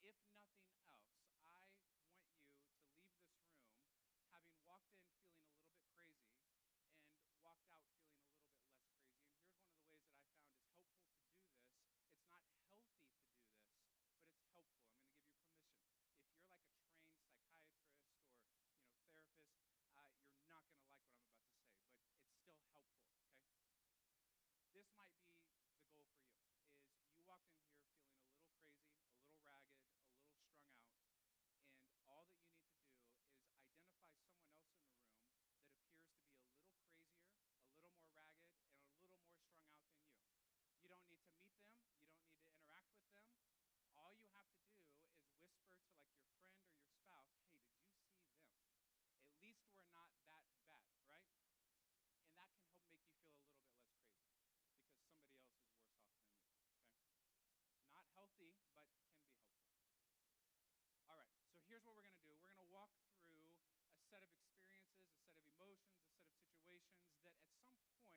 if nothing else, I want you to leave this room having walked in feeling a little bit crazy and walked out feeling a little bit less crazy. And here's one of the ways that I found is helpful to do this. It's not healthy to do this, but it's helpful. I'm going to give you permission. If you're like a trained psychiatrist or therapist, you're not going to like what I'm about to say, but it's still helpful, okay? This might be the goal for you, is you walked in here feeling a little crazy, a little ragged, a little strung out, and all that you need to do is identify someone else in the room that appears to be a little crazier, a little more ragged, and a little more strung out than you. You don't need to meet them. You don't need to interact with them. All you have to do is whisper to like your friend or your spouse, hey, did you see them? At least we're not that bad, right? And that can help make you feel a little bit less crazy because somebody else is worse off than you, okay? Not healthy, but can be helpful. All right, so here's what we're going to do. We're going to walk through a set of experiences, a set of emotions, a set of situations that at some point,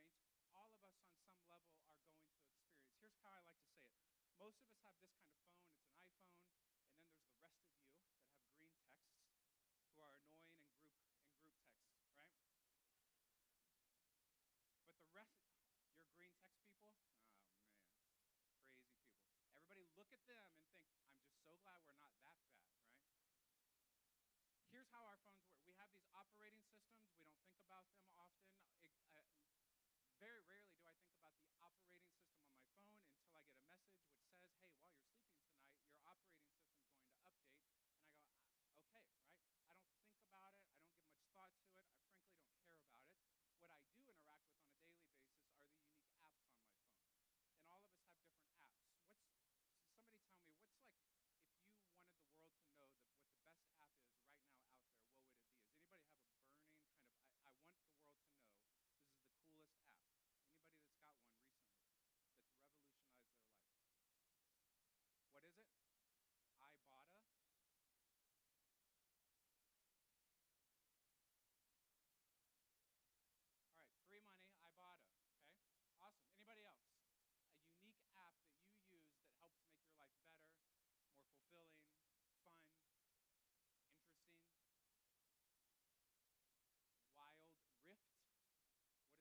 all of us on some level are going to experience. Here's how I like to say it. Most of us have this kind of phone. It's an iPhone, and then there's the rest of you that have green texts who are annoying and group texts, right? But the rest, your green text people, oh man, crazy people. Everybody look at them and think, I'm just so glad we're not that bad, right? Here's how our phones work. We have these operating systems. We don't think about them often. Very rarely do I think about the operating system on my phone until I get a message which says, hey, while you're sleeping tonight, your operating system's going to update. And I go, okay, right? I don't think about it. I don't give much thought to it. I frankly don't care about it. What I do interact with on a daily basis are the unique apps on my phone. And all of us have different apps. Somebody tell me, what's like, if you wanted the world to know what the best app is right now out there, what would it be? Does anybody have a burning kind of, I want the world to know this is the coolest app? Anybody that's got one recently that's revolutionized their life? What is it? Ibotta? All right, free money, Ibotta, okay? Awesome. Anybody else? A unique app that you use that helps make your life better, more fulfilling, fun, interesting? Wild Rift? What is that? Nice. A game. Good for you.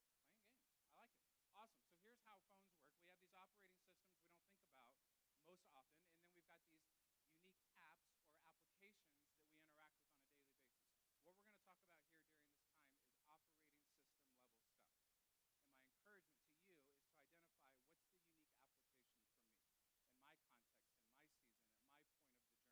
Playing games. I like it. Awesome. So here's how phones work. We have these operating systems we don't think about most often, and then we've got these unique apps or applications that we interact with on a daily basis. What we're going to talk about here during this time is operating system level stuff. And my encouragement to you is to identify what's the unique application for me in my context, in my season, at my point of the journey. We're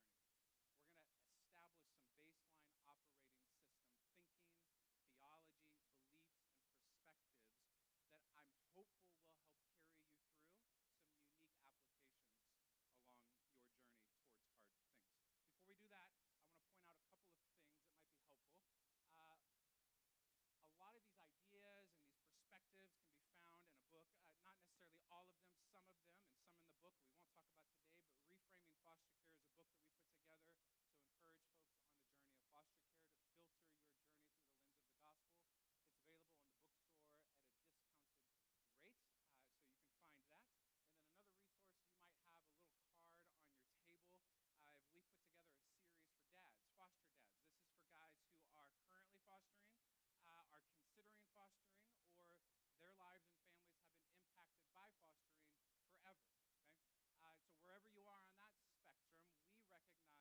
going to establish some baseline operating system thinking, theology, beliefs, and perspectives that I'm hopeful will help carry you through some unique applications along your journey towards hard things. Before we do that, I want to point out a couple of things that might be helpful. A lot of these ideas and these perspectives can be found in a book, not necessarily all of them, some of them, and some in the book we won't talk about today, but Reframing Foster Care is a book that we put together to encourage folks on the journey of foster care, to filter your journey through the lens of the gospel. It's available in the bookstore at a discounted rate, so you can find that. And then another resource, you might have a little card on your table. We put together a series for dads, foster dads. This is for guys who are currently fostering, are considering fostering, or their lives and families have been impacted by fostering forever, okay? So wherever you are on that spectrum, we recognize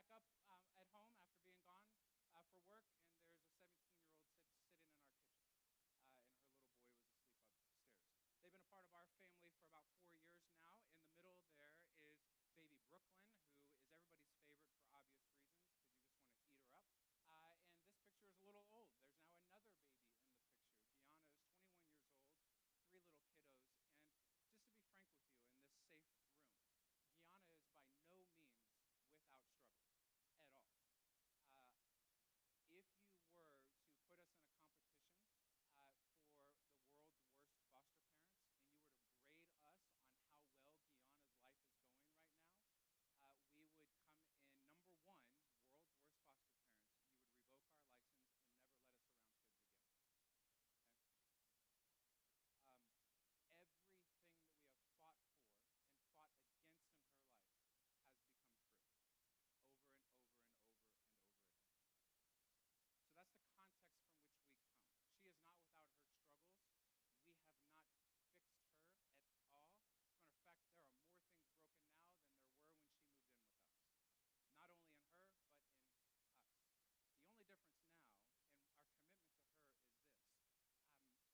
back up at home after being gone for work, and there's a 17-year-old sitting in our kitchen, and her little boy was asleep upstairs. They've been a part of our family for about 4 years now. In the middle there is baby Brooklyn, who is everybody's favorite for obvious reasons because you just want to eat her up. And this picture is a little old. There's now another baby in the picture. Gianna is 21 years old, 3 little kiddos. And just to be frank with you, in this safe room, Gianna is by no means without struggle at all. Uh, if you were to put us in a competition for the world's worst foster parents, and you were to grade us on how well Guyana's life is going right now, we would come in number one, world's worst foster parents. You would revoke our license and never let us around kids again. Okay? Um, Everything that we have fought for and fought against in her life has become true over and over and over and over again. So that's the context from which we come. She is not without her struggles. We have not fixed her at all. As a matter of fact, there are more things broken now than there were when she moved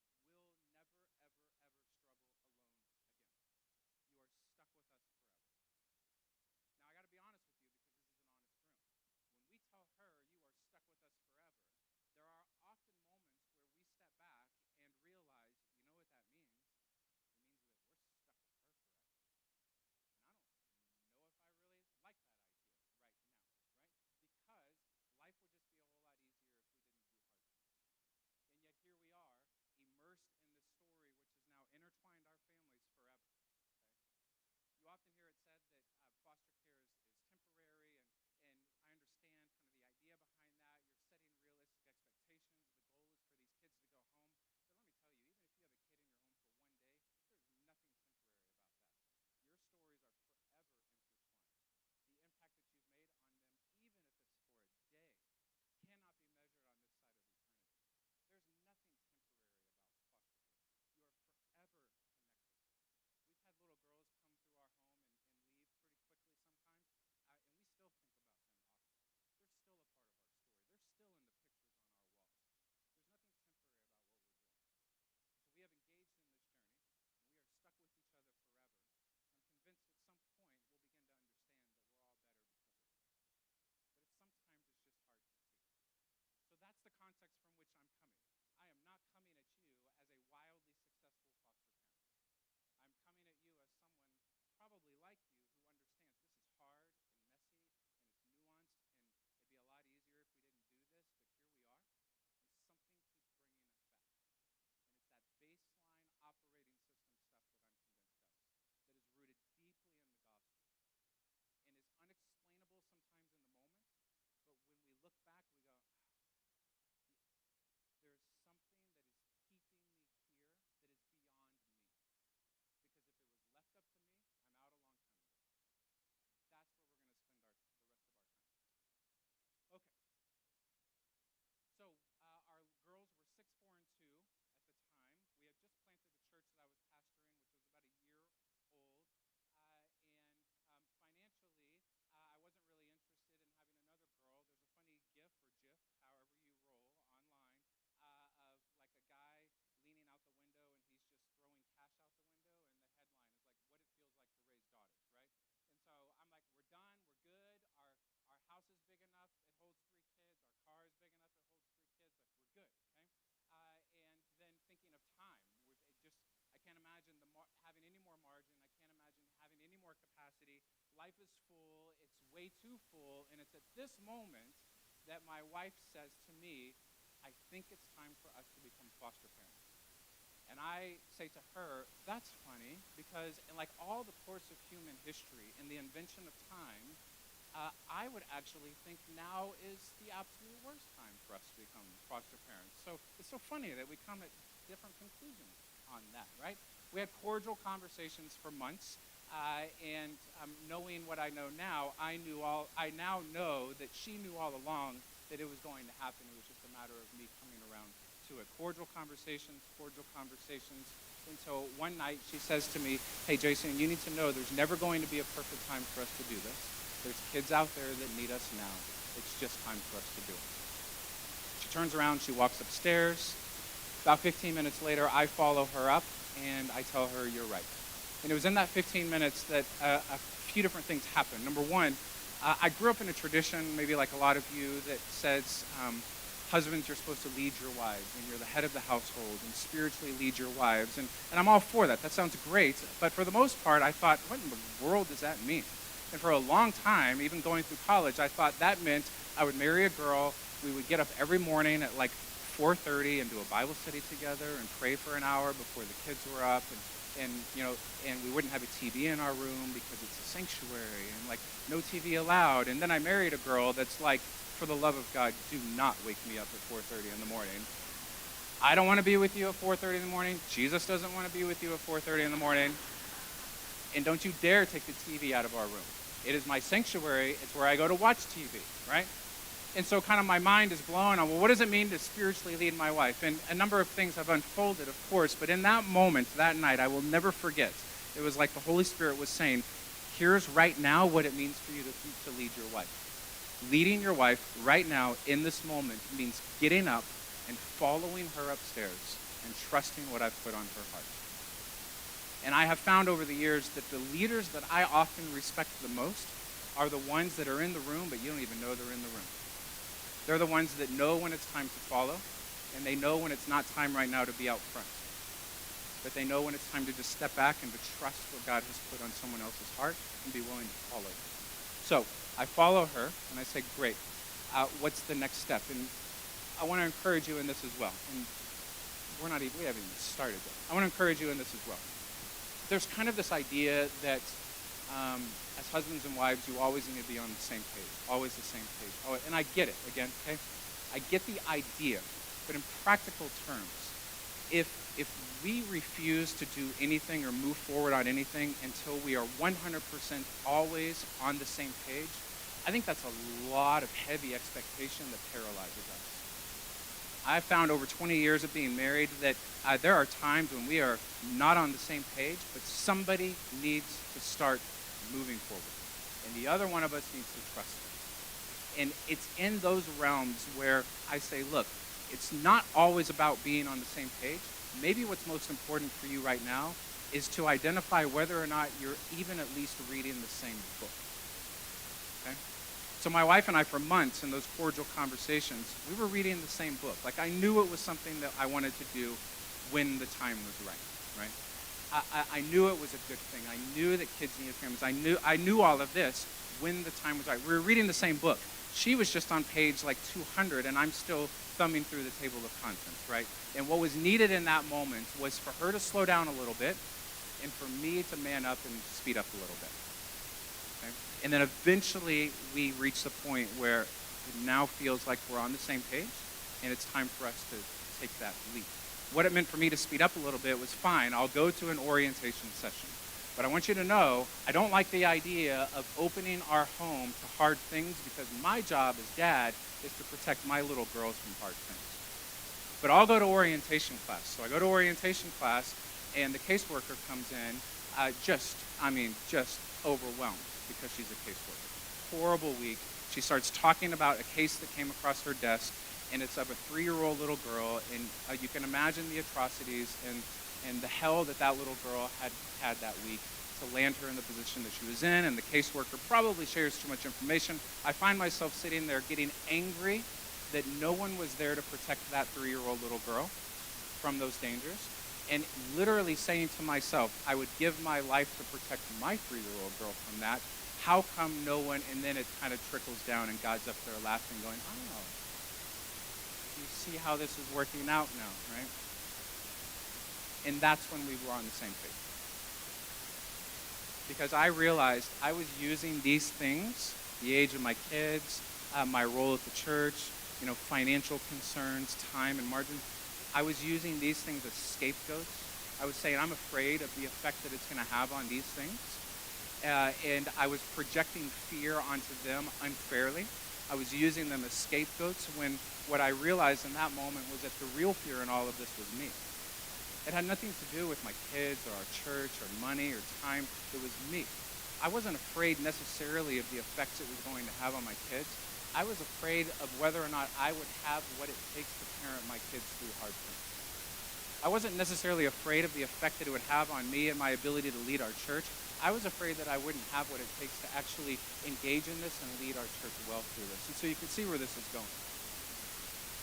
in with us. Not only in her, but in us. The only difference now, and our commitment to her, is this. Um, you will never, ever, ever struggle alone again. You are stuck with us forever. Now, I got to be honest with you because this is an honest room. When we tell her you are stuck with us forever, there are often moments where we step back and realize, you know what that means? It means that we're stuck with her forever. And I don't know if I really like that idea right now, right? Because life would just be a whole lot easier if we didn't do hard things. And yet here we are, immersed in this story which has now intertwined our families forever. Okay? You often hear it said that foster care is temporary, and I understand kind of the idea behind that. You're setting realistic expectations. The goal is for these kids to go home. But let me tell you, even if you have a kid in your home for one day, there's nothing temporary about that. Your stories are forever intertwined. The impact that you've made on them, even if it's for a day, cannot be measured on this side of eternity. There's nothing temporary about foster care. You are forever connected. We've had little girls come through our home and leave pretty quickly sometimes, and we still think about them often. They're still a part of our story. They're still in the pictures on our walls. There's nothing temporary about what we're doing. So we have engaged in this journey, and we are stuck with each other forever. And I'm convinced at some point we'll begin to understand that we're all better because of it. But sometimes it's just hard to see. So that's the context from which I'm coming. I am not coming at you as a wildly successful foster parent. I'm coming at you as someone probably like you who understands this is hard and messy and it's nuanced, and it'd be a lot easier if we didn't do this, but here we are, and something keeps bringing us back. And it's that baseline operating system stuff that I'm convinced of, that is rooted deeply in the gospel and is unexplainable sometimes in the moment, but when we look back, we go, there's something that is keeping me here that is beyond me. Because if it was left up to me, I'm out a long time ago. That's where we're going to spend the rest of our time. Okay. So our girls were 6, 4, and 2 at the time. We had just planted the church that I was pastoring, which was about a year old. And financially, I wasn't really interested in having another girl. There's a funny GIF or GIF, however you roll, online, of like a guy leaning out the window and he's just throwing cash out the window, and the headline is like, what it feels like to raise daughters, right? And so I'm like, we're done, we're good. Our house is big enough, it holds 3 kids. Our car is big enough, it holds 3 kids. Like, we're good, okay? And then thinking of time, I can't imagine having any more margin. I can't imagine having any more capacity. Life is full. It's way too full. And it's at this moment that my wife says to me, I think it's time for us to become foster parents. And I say to her, that's funny, because in like all the course of human history, in the invention of time, I would actually think now is the absolute worst time for us to become foster parents. So it's so funny that we come at different conclusions on that, right? We had cordial conversations for months, and knowing what I know now, I now know that she knew all along that it was going to happen. It was just a matter of me coming around to it. Cordial conversations, until one night she says to me, hey, Jason, you need to know there's never going to be a perfect time for us to do this. There's kids out there that need us now. It's just time for us to do it. She turns around, she walks upstairs. About 15 minutes later, I follow her up, and I tell her, you're right. And it was in that 15 minutes that a few different things happened. Number one, I grew up in a tradition, maybe like a lot of you, that says husbands, you're supposed to lead your wives, and you're the head of the household, and spiritually lead your wives. And I'm all for that. That sounds great. But for the most part, I thought, what in the world does that mean? And for a long time, even going through college, I thought that meant I would marry a girl. We would get up every morning at like 4:30 and do a Bible study together and pray for an hour before the kids were up. And we wouldn't have a TV in our room because it's a sanctuary, and like no TV allowed. And then I married a girl that's like, for the love of God, do not wake me up at 4:30 in the morning. I don't want to be with you at 4:30 in the morning. Jesus doesn't want to be with you at 4:30 in the morning. And don't you dare take the TV out of our room. It is my sanctuary. It's where I go to watch TV, right? And so kind of my mind is blown on, well, what does it mean to spiritually lead my wife? And a number of things have unfolded, of course, but in that moment, that night, I will never forget. It was like the Holy Spirit was saying, here's right now what it means for you to lead your wife. Leading your wife right now in this moment means getting up and following her upstairs and trusting what I've put on her heart. And I have found over the years that the leaders that I often respect the most are the ones that are in the room, but you don't even know they're in the room. They're the ones that know when it's time to follow, and they know when it's not time right now to be out front. But they know when it's time to just step back and to trust what God has put on someone else's heart and be willing to follow. So I follow her, and I say, great, what's the next step? And I want to encourage you in this as well. And we haven't even started yet. I want to encourage you in this as well. There's kind of this idea that as husbands and wives, you always need to be on the same page, always the same page. Oh, and I get it, again, okay? I get the idea, but in practical terms, if we refuse to do anything or move forward on anything until we are 100% always on the same page, I think that's a lot of heavy expectation that paralyzes us. I've found over 20 years of being married that there are times when we are not on the same page, but somebody needs to start moving forward. And the other one of us needs to trust it. And it's in those realms where I say, look, it's not always about being on the same page. Maybe what's most important for you right now is to identify whether or not you're even at least reading the same book. Okay? So my wife and I, for months in those cordial conversations, we were reading the same book. Like I knew it was something that I wanted to do when the time was right? I knew it was a good thing. I knew that kids needed families. I knew all of this when the time was right. We were reading the same book. She was just on page like 200, and I'm still thumbing through the table of contents, right? And what was needed in that moment was for her to slow down a little bit and for me to man up and speed up a little bit. Okay? And then eventually we reach the point where it now feels like we're on the same page, and it's time for us to take that leap. What it meant for me to speed up a little bit was fine. I'll go to an orientation session. But I want you to know, I don't like the idea of opening our home to hard things because my job as dad is to protect my little girls from hard things. But I'll go to orientation class. So I go to orientation class, and the caseworker comes in just overwhelmed because she's a caseworker. Horrible week. She starts talking about a case that came across her desk, and it's of a 3-year-old little girl, and you can imagine the atrocities and the hell that little girl had that week to land her in the position that she was in, and the caseworker probably shares too much information. I find myself sitting there getting angry that no one was there to protect that 3-year-old little girl from those dangers, and literally saying to myself, I would give my life to protect my 3-year-old girl from that. How come no one? And then it kind of trickles down, and God's up there laughing, going, oh, you see how this is working out now, right? And that's when we were on the same page. Because I realized I was using these things, the age of my kids, my role at the church, financial concerns, time and margin. I was using these things as scapegoats. I was saying, I'm afraid of the effect that it's going to have on these things. And I was projecting fear onto them unfairly. I was using them as scapegoats when what I realized in that moment was that the real fear in all of this was me. It had nothing to do with my kids or our church or money or time. It was me. I wasn't afraid necessarily of the effects it was going to have on my kids. I was afraid of whether or not I would have what it takes to parent my kids through hard things. I wasn't necessarily afraid of the effect that it would have on me and my ability to lead our church. I was afraid that I wouldn't have what it takes to actually engage in this and lead our church well through this. And so you can see where this is going.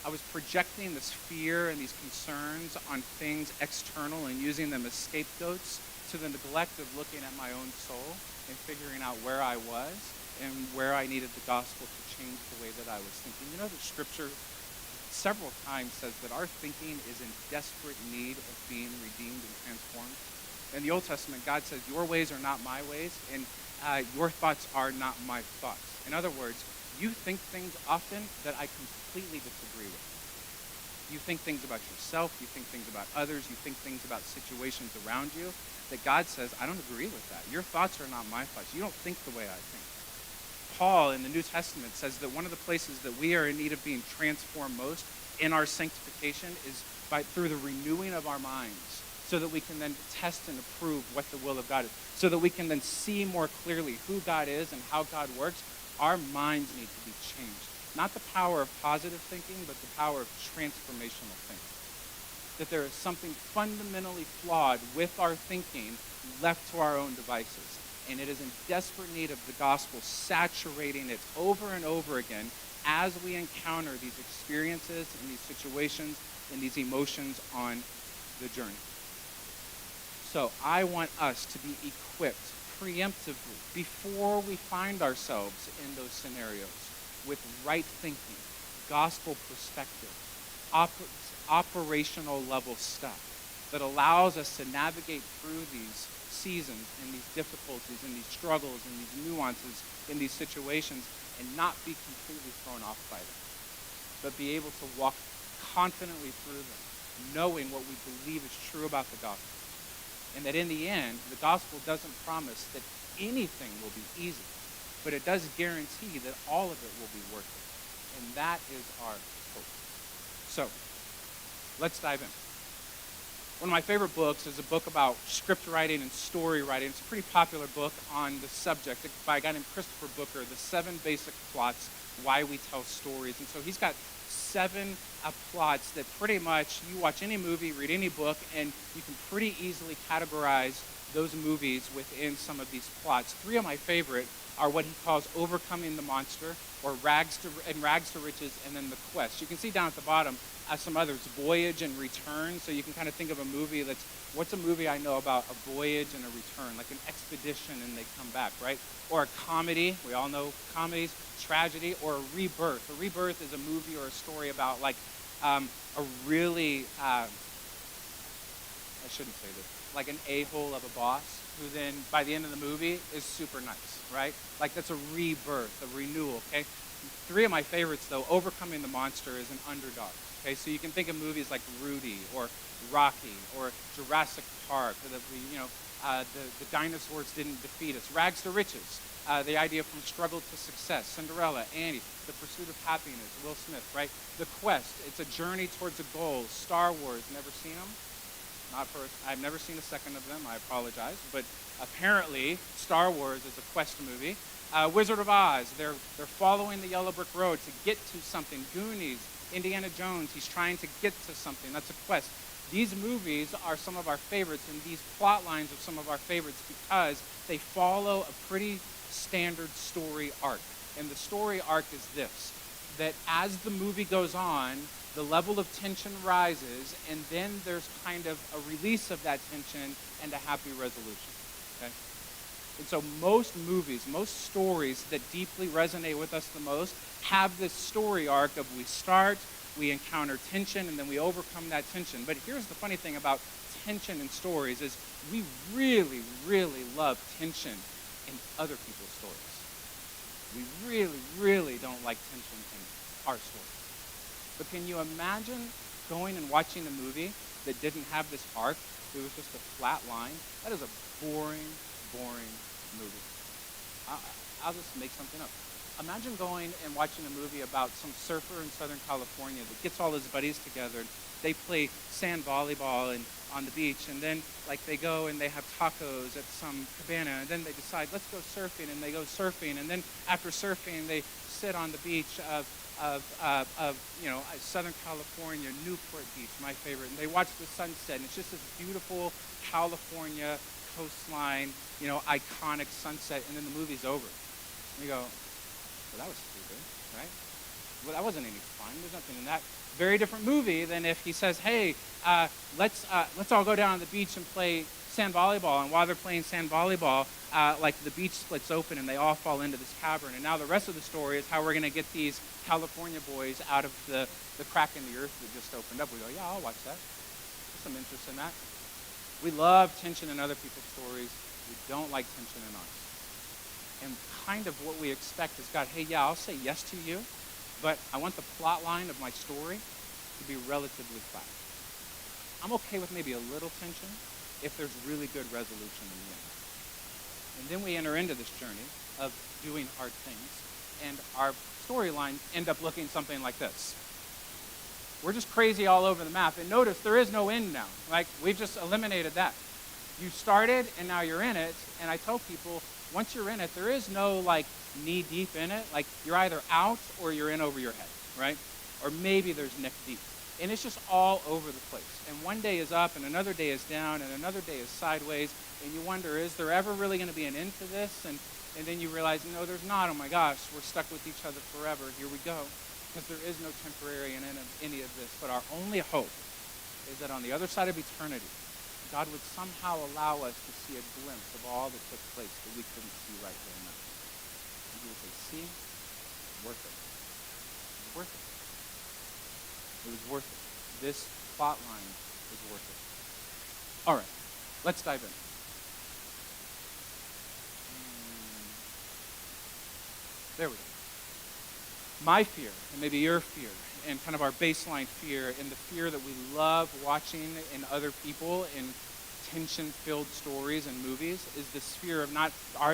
I was projecting this fear and these concerns on things external and using them as scapegoats to the neglect of looking at my own soul and figuring out where I was and where I needed the gospel to change the way that I was thinking. You know that Scripture several times says that our thinking is in desperate need of being redeemed and transformed. In the Old Testament, God says, your ways are not my ways, and your thoughts are not my thoughts. In other words, you think things often that I completely disagree with. You think things about yourself, you think things about others, you think things about situations around you that God says, I don't agree with that. Your thoughts are not my thoughts. You don't think the way I think. Paul in the New Testament says that one of the places that we are in need of being transformed most in our sanctification is through the renewing of our minds, so that we can then test and approve what the will of God is, so that we can then see more clearly who God is and how God works. Our minds need to be changed. Not the power of positive thinking, but the power of transformational thinking. That there is something fundamentally flawed with our thinking left to our own devices. And it is in desperate need of the gospel saturating it over and over again as we encounter these experiences and these situations and these emotions on the journey. So I want us to be equipped preemptively before we find ourselves in those scenarios with right thinking, gospel perspective, operational level stuff that allows us to navigate through these seasons and these difficulties and these struggles and these nuances in these situations and not be completely thrown off by them, but be able to walk confidently through them, knowing what we believe is true about the gospel. And that in the end, the gospel doesn't promise that anything will be easy, but it does guarantee that all of it will be worth it. And that is our hope. So, let's dive in. One of my favorite books is a book about script writing and story writing. It's a pretty popular book on the subject by a guy named Christopher Booker, The 7 Basic Plots, Why We Tell Stories. And so he's got 7 plots that pretty much, you watch any movie, read any book, and you can pretty easily categorize those movies within some of these plots. 3 of my favorite are what he calls Overcoming the Monster, or Rags to Riches, and then The Quest. You can see down at the bottom some others, Voyage and Return. So you can kind of think of a movie that's, what's a movie I know about a voyage and a return, like an expedition and they come back, right? Or a comedy, we all know comedies, tragedy, or a rebirth. A rebirth is a movie or a story about like a really, I shouldn't say this, like an a-hole of a boss who then by the end of the movie is super nice, right? Like that's a rebirth, a renewal, okay? 3 of my favorites though, Overcoming the Monster is an underdog. Okay, so you can think of movies like Rudy or Rocky or Jurassic Park, or the dinosaurs didn't defeat us. Rags to Riches, the idea from struggle to success. Cinderella, Annie, The Pursuit of Happiness, Will Smith, right? The Quest, it's a journey towards a goal. Star Wars, never seen them? I've never seen a second of them, I apologize. But apparently, Star Wars is a quest movie. Wizard of Oz, they're following the yellow brick road to get to something. Goonies, Indiana Jones, he's trying to get to something. That's a quest. These movies are some of our favorites, and these plot lines are some of our favorites because they follow a pretty standard story arc. And the story arc is this, that as the movie goes on, the level of tension rises, and then there's kind of a release of that tension and a happy resolution. Okay? And so most movies, most stories that deeply resonate with us the most have this story arc of we start, we encounter tension, and then we overcome that tension. But here's the funny thing about tension in stories is we really, really love tension in other people's stories. We really, really don't like tension in our stories. But can you imagine going and watching a movie that didn't have this arc? It was just a flat line. That is a boring movie. I'll just make something up. Imagine going and watching a movie about some surfer in Southern California that gets all his buddies together they play sand volleyball and on the beach, and then like they go and they have tacos at some cabana, and then they decide let's go surfing, and they go surfing, and then after surfing they sit on the beach of Southern California, Newport Beach, my favorite, and they watch the sunset, and it's just this beautiful California coastline, iconic sunset, and then the movie's over. And you go, well, that was stupid, right? Well, that wasn't any fun. There's nothing in that. Very different movie than if he says, hey, let's all go down on the beach and play sand volleyball. And while they're playing sand volleyball, like the beach splits open and they all fall into this cavern. And now the rest of the story is how we're going to get these California boys out of the crack in the earth that just opened up. We go, yeah, I'll watch that. There's some interest in that. We love tension in other people's stories. We don't like tension in ours. And kind of what we expect is God, hey, yeah, I'll say yes to you, but I want the plot line of my story to be relatively flat. I'm okay with maybe a little tension if there's really good resolution in the end. And then we enter into this journey of doing hard things, and our storylines end up looking something like this. We're just crazy all over the map. And notice there is no end now. Like, we've just eliminated that. You started, and now you're in it. And I tell people, once you're in it, there is no, knee deep in it. Like, you're either out or you're in over your head, right? Or maybe there's neck deep. And it's just all over the place. And one day is up, and another day is down, and another day is sideways. And you wonder, is there ever really going to be an end to this? And then you realize, no, there's not. Oh, my gosh, we're stuck with each other forever. Here we go. Because there is no temporary in any of this. But our only hope is that on the other side of eternity, God would somehow allow us to see a glimpse of all that took place that we couldn't see right there now. And he would say, see, worth it. It was worth it. It was worth it. This plot line is worth it. All right, let's dive in. There we go. My fear, and maybe your fear, and kind of our baseline fear, and the fear that we love watching in other people in tension-filled stories and movies, is this fear of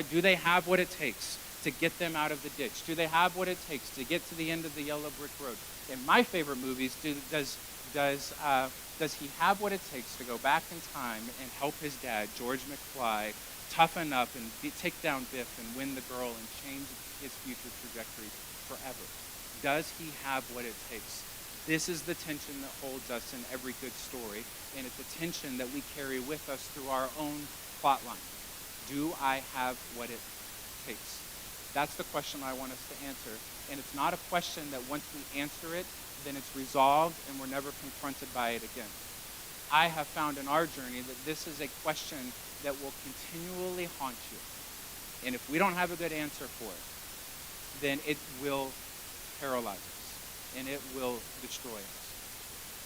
do they have what it takes to get them out of the ditch? Do they have what it takes to get to the end of the yellow brick road? In my favorite movies, does he have what it takes to go back in time and help his dad, George McFly, toughen up and take down Biff and win the girl and change his future trajectory forever? Does he have what it takes? This is the tension that holds us in every good story, and it's a tension that we carry with us through our own plot line. Do I have what it takes? That's the question I want us to answer, and it's not a question that once we answer it, then it's resolved and we're never confronted by it again. I have found in our journey that this is a question that will continually haunt you, and if we don't have a good answer for it, then it will paralyze us, and it will destroy us.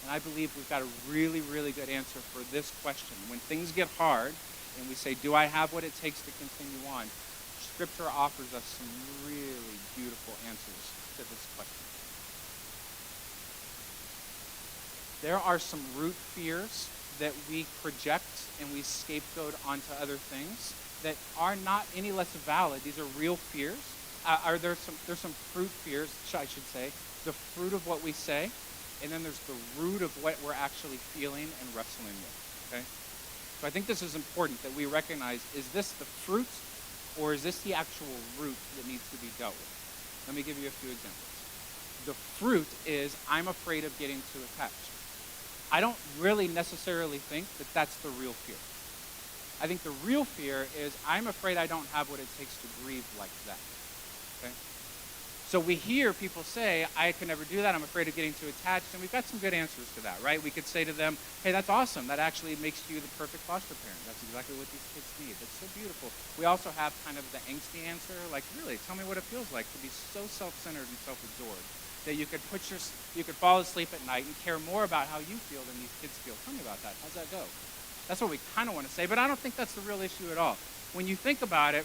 And I believe we've got a really, really good answer for this question. When things get hard, and we say, do I have what it takes to continue on? Scripture offers us some really beautiful answers to this question. There are some root fears that we project and we scapegoat onto other things that are not any less valid. These are real fears. There's some fruit fears, I should say, the fruit of what we say, and then there's the root of what we're actually feeling and wrestling with, okay? So I think this is important that we recognize, is this the fruit, or is this the actual root that needs to be dealt with? Let me give you a few examples. The fruit is, I'm afraid of getting too attached. I don't really necessarily think that that's the real fear. I think the real fear is, I'm afraid I don't have what it takes to grieve like that. Okay? So we hear people say, I can never do that, I'm afraid of getting too attached, and we've got some good answers to that, right? We could say to them, hey, that's awesome, that actually makes you the perfect foster parent. That's exactly what these kids need. That's so beautiful. We also have kind of the angsty answer, like, really, tell me what it feels like to be so self-centered and self-absorbed that you could fall asleep at night and care more about how you feel than these kids feel. Tell me about that. How's that go? That's what we kind of want to say, but I don't think that's the real issue at all. When you think about it,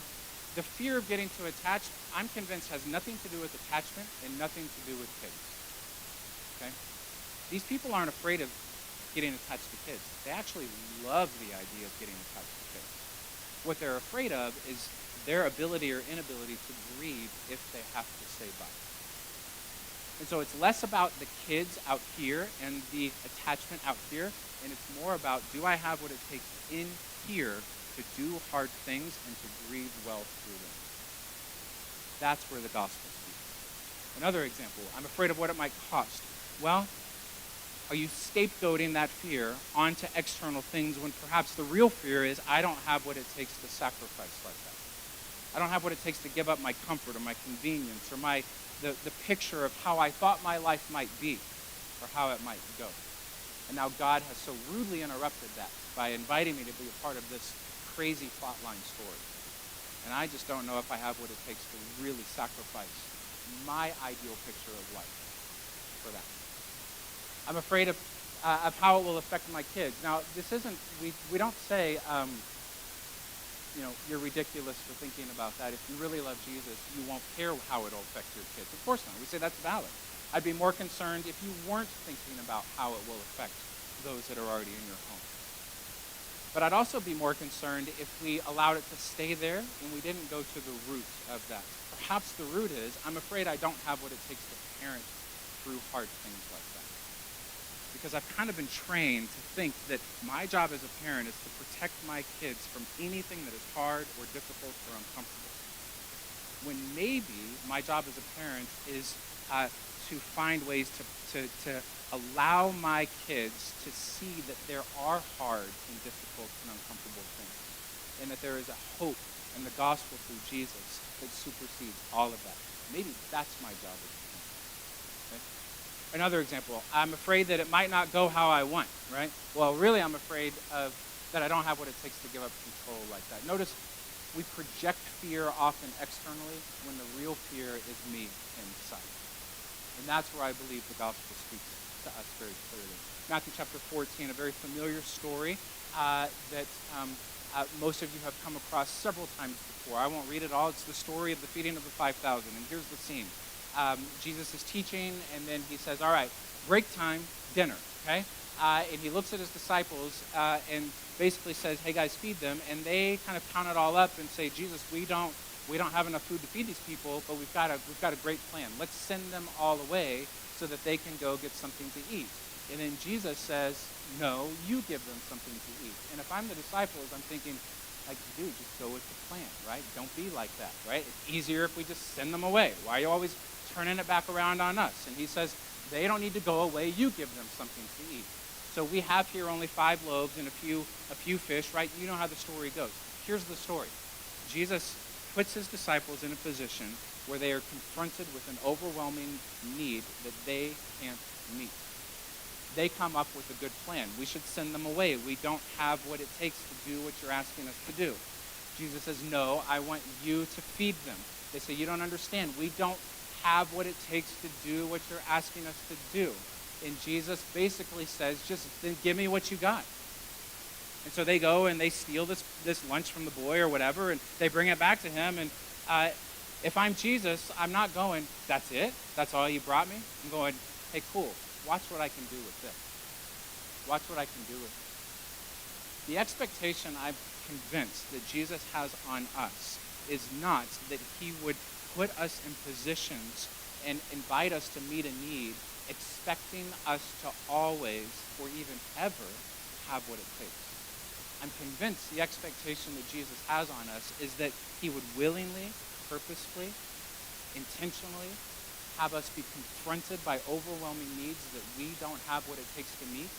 the fear of getting too attached, I'm convinced, has nothing to do with attachment and nothing to do with kids. Okay? These people aren't afraid of getting attached to kids. They actually love the idea of getting attached to kids. What they're afraid of is their ability or inability to grieve if they have to say bye. And so it's less about the kids out here and the attachment out here, and it's more about, do I have what it takes in here to do hard things and to breathe well through them? That's where the gospel speaks. Another example, I'm afraid of what it might cost. Well, are you scapegoating that fear onto external things when perhaps the real fear is, I don't have what it takes to sacrifice like that. I don't have what it takes to give up my comfort or my convenience or the picture of how I thought my life might be or how it might go. And now God has so rudely interrupted that by inviting me to be a part of this crazy plotline story. And I just don't know if I have what it takes to really sacrifice my ideal picture of life for that. I'm afraid of how it will affect my kids. Now, this isn't, we don't say, you're ridiculous for thinking about that. If you really love Jesus, you won't care how it'll affect your kids. Of course not. We say that's valid. I'd be more concerned if you weren't thinking about how it will affect those that are already in your home. But I'd also be more concerned if we allowed it to stay there and we didn't go to the root of that. Perhaps the root is, I'm afraid I don't have what it takes to parent through hard things like that. Because I've kind of been trained to think that my job as a parent is to protect my kids from anything that is hard or difficult or uncomfortable. When maybe my job as a parent is to find ways to allow my kids to see that there are hard and difficult and uncomfortable things, and that there is a hope in the gospel through Jesus that supersedes all of that. Maybe that's my job as a parent. Okay? Another example, I'm afraid that it might not go how I want, right? Well, really I'm afraid that I don't have what it takes to give up control like that. Notice we project fear often externally when the real fear is me inside. And that's where I believe the gospel speaks to us very clearly. Matthew chapter 14, a very familiar story that most of you have come across several times before. I won't read it all. It's the story of the feeding of the 5,000. And here's the scene. Jesus is teaching, and then he says, all right, break time, dinner, okay? And he looks at his disciples and basically says, hey guys, feed them. And they kind of count it all up and say, Jesus, we don't have enough food to feed these people, but we've got a great plan. Let's send them all away so that they can go get something to eat. And then Jesus says, no, you give them something to eat. And if I'm the disciples, I'm thinking, like, dude, just go with the plan, right? Don't be like that, right? It's easier if we just send them away. Why are you always turning it back around on us? And he says, they don't need to go away. You give them something to eat. So we have here only 5 loaves and a few fish, right? You know how the story goes. Here's the story. Jesus puts his disciples in a position where they are confronted with an overwhelming need that they can't meet. They come up with a good plan. We should send them away. We don't have what it takes to do what you're asking us to do. Jesus says, no, I want you to feed them. They say, you don't understand. We don't have what it takes to do what you're asking us to do. And Jesus basically says, just then give me what you got. And so they go and they steal this lunch from the boy or whatever, and they bring it back to him. And if I'm Jesus, I'm not going, that's it? That's all you brought me? I'm going, hey, cool. Watch what I can do with this. Watch what I can do with this. The expectation I'm convinced that Jesus has on us is not that he would put us in positions and invite us to meet a need, expecting us to always or even ever have what it takes. I'm convinced the expectation that Jesus has on us is that he would willingly, purposefully, intentionally have us be confronted by overwhelming needs that we don't have what it takes to meet,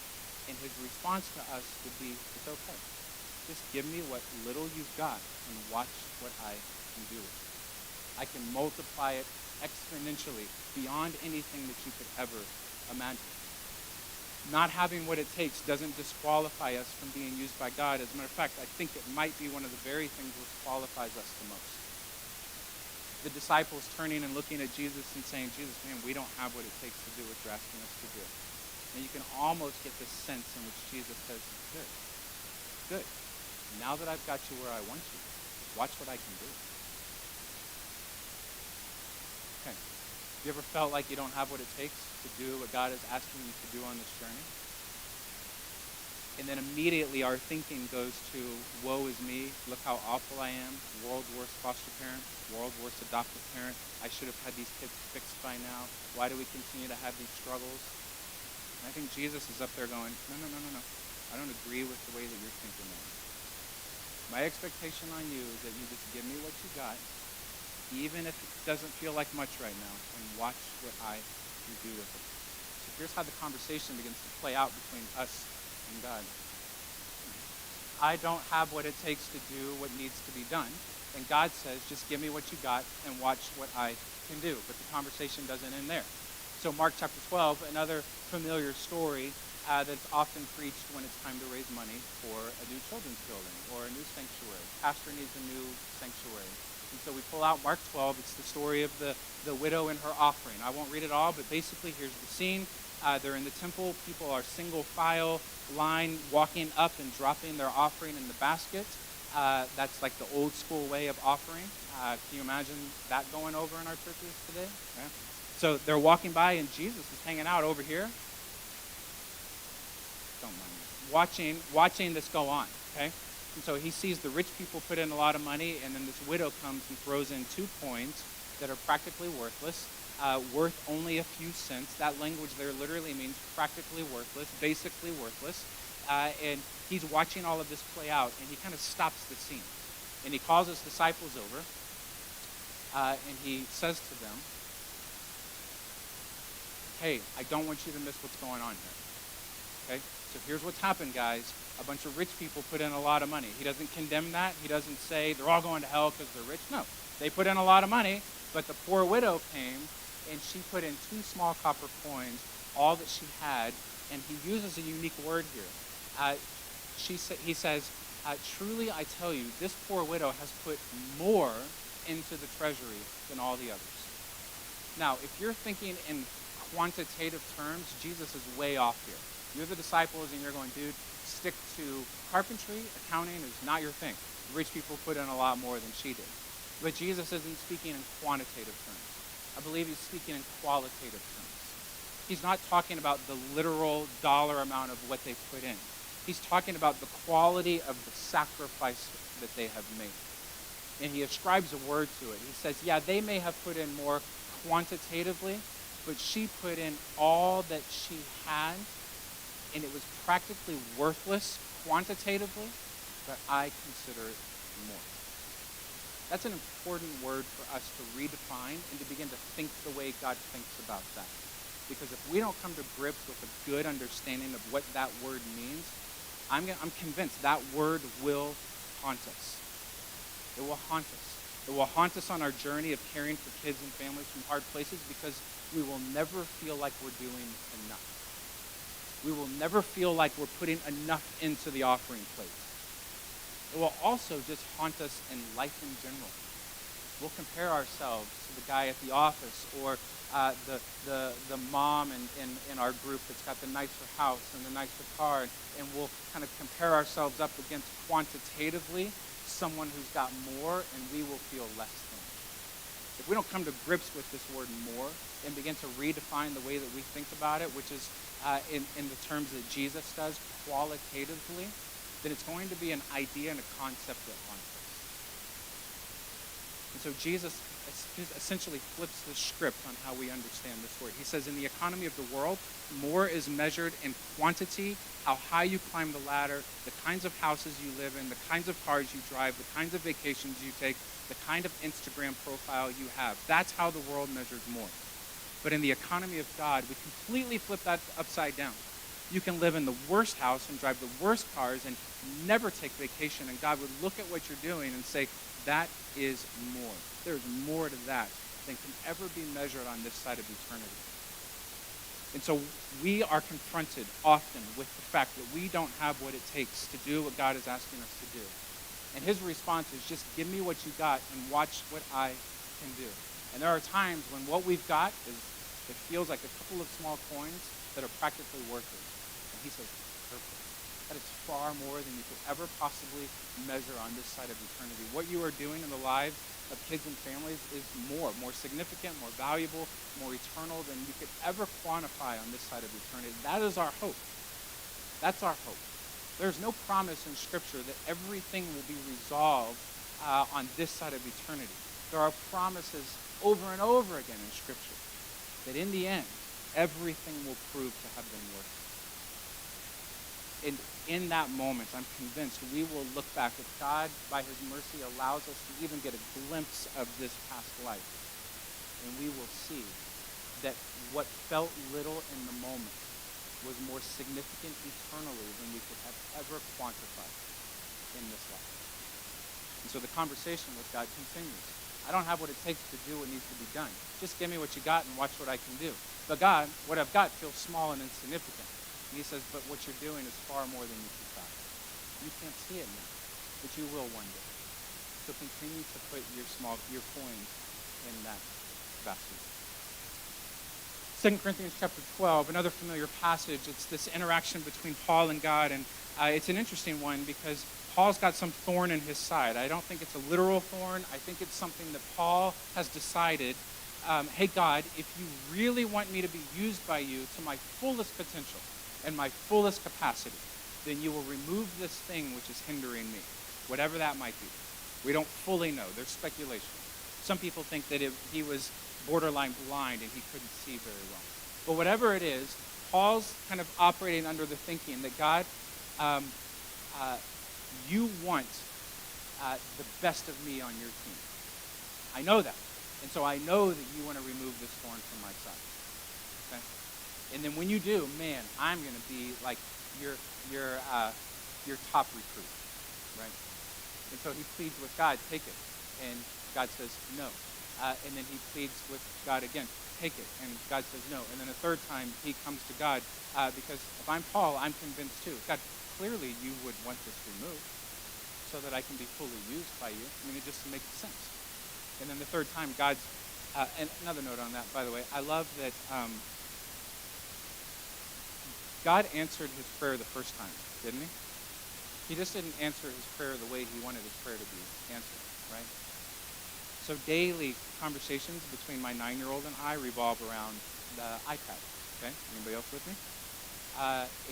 and his response to us would be, it's okay. Just give me what little you've got and watch what I can do with it. I can multiply it exponentially beyond anything that you could ever imagine. Not having what it takes doesn't disqualify us from being used by God. As a matter of fact, I think it might be one of the very things which qualifies us the most. The disciples turning and looking at Jesus and saying, Jesus, man, we don't have what it takes to do what you're asking us to do. And you can almost get this sense in which Jesus says, good. Now that I've got you where I want you, watch what I can do. Okay. You ever felt like you don't have what it takes to do what God is asking you to do on this journey? And then immediately our thinking goes to, woe is me, look how awful I am, world's worst foster parent, world's worst adoptive parent, I should have had these kids fixed by now, why do we continue to have these struggles? And I think Jesus is up there going, no, no, no, no, no, I don't agree with the way that you're thinking now. My expectation on you is that you just give me what you got, even if it doesn't feel like much right now, and watch what I can do with it. So here's how the conversation begins to play out between us and God. I don't have what it takes to do what needs to be done. And God says, just give me what you got and watch what I can do. But the conversation doesn't end there. So Mark chapter 12, another familiar story that's often preached when it's time to raise money for a new children's building or a new sanctuary. Pastor needs a new sanctuary. And so we pull out Mark 12. It's the story of the widow and her offering. I won't read it all, but basically here's the scene. They're in the temple. People are single file line walking up and dropping their offering in the basket. That's like the old school way of offering. Can you imagine that going over in our churches today? Yeah. So they're walking by and Jesus is hanging out over here. Don't mind me. Watching this go on, okay? And so he sees the rich people put in a lot of money, and then this widow comes and throws in 2 coins that are practically worthless, worth only a few cents. That language there literally means practically worthless, basically worthless. And he's watching all of this play out, and he kind of stops the scene. And he calls his disciples over, and he says to them, hey, I don't want you to miss what's going on here. Okay? So here's what's happened, guys. A bunch of rich people put in a lot of money. He doesn't condemn that. He doesn't say they're all going to hell because they're rich. No, they put in a lot of money, but the poor widow came, and she put in 2 small copper coins, all that she had, and he uses a unique word here. He says, truly I tell you, this poor widow has put more into the treasury than all the others. Now, if you're thinking in quantitative terms, Jesus is way off here. You're the disciples and you're going, dude, stick to carpentry. Accounting is not your thing. Rich people put in a lot more than she did. But Jesus isn't speaking in quantitative terms. I believe he's speaking in qualitative terms. He's not talking about the literal dollar amount of what they put in. He's talking about the quality of the sacrifice that they have made. And he ascribes a word to it. He says, yeah, they may have put in more quantitatively, but she put in all that she had, and it was practically worthless quantitatively, but I consider it more. That's an important word for us to redefine and to begin to think the way God thinks about that. Because if we don't come to grips with a good understanding of what that word means, I'm convinced that word will haunt us. It will haunt us. It will haunt us on our journey of caring for kids and families from hard places, because we will never feel like we're doing enough. We will never feel like we're putting enough into the offering plate. It will also just haunt us in life in general. We'll compare ourselves to the guy at the office, or the mom in our group that's got the nicer house and the nicer car, and we'll kind of compare ourselves up against quantitatively someone who's got more, and we will feel less than. If we don't come to grips with this word more and begin to redefine the way that we think about it, which is in the terms that Jesus does, qualitatively, then it's going to be an idea and a concept that haunts us. And so Jesus essentially flips the script on how we understand this word. He says, in the economy of the world, more is measured in quantity, how high you climb the ladder, the kinds of houses you live in, the kinds of cars you drive, the kinds of vacations you take, the kind of Instagram profile you have. That's how the world measures more. But in the economy of God, we completely flip that upside down. You can live in the worst house and drive the worst cars and never take vacation, and God would look at what you're doing and say, that is more. There's more to that than can ever be measured on this side of eternity. And so we are confronted often with the fact that we don't have what it takes to do what God is asking us to do. And his response is, just give me what you got and watch what I can do. And there are times when what we've got it feels like a couple of small coins that are practically worthless. And he says, perfect. That is far more than you could ever possibly measure on this side of eternity. What you are doing in the lives of kids and families is more significant, more valuable, more eternal than you could ever quantify on this side of eternity. That is our hope. That's our hope. There's no promise in Scripture that everything will be resolved on this side of eternity. There are promises over and over again in Scripture that in the end, everything will prove to have been worth it. And in that moment, I'm convinced we will look back. If God, by his mercy, allows us to even get a glimpse of this past life, and we will see that what felt little in the moment was more significant eternally than we could have ever quantified in this life. And so the conversation with God continues. I don't have what it takes to do what needs to be done. Just give me what you got and watch what I can do. But God, what I've got feels small and insignificant. And he says, but what you're doing is far more than you can fathom. You can't see it now, but you will one day. So continue to put your coins in that basket. 2 Corinthians chapter 12, another familiar passage. It's this interaction between Paul and God, and it's an interesting one because Paul's got some thorn in his side. I don't think it's a literal thorn. I think it's something that Paul has decided, hey, God, if you really want me to be used by you to my fullest potential and my fullest capacity, then you will remove this thing which is hindering me, whatever that might be. We don't fully know. There's speculation. Some people think that he was borderline blind and he couldn't see very well. But whatever it is, Paul's kind of operating under the thinking that God, you want the best of me on your team. I know that. And so I know that you want to remove this thorn from my side. Okay? And then when you do, man, I'm going to be like your top recruit, right? And so he pleads with God, take it. And God says, no. And then he pleads with God again, take it. And God says no. And then a third time he comes to God because if I'm Paul, I'm convinced too. God, clearly you would want this removed so that I can be fully used by you. I mean, it just makes sense. And then the third time, God's, and another note on that, by the way, I love that God answered his prayer the first time, didn't he? He just didn't answer his prayer the way he wanted his prayer to be answered, right? So daily conversations between my 9-year-old and I revolve around the iPad, okay? Anybody else with me?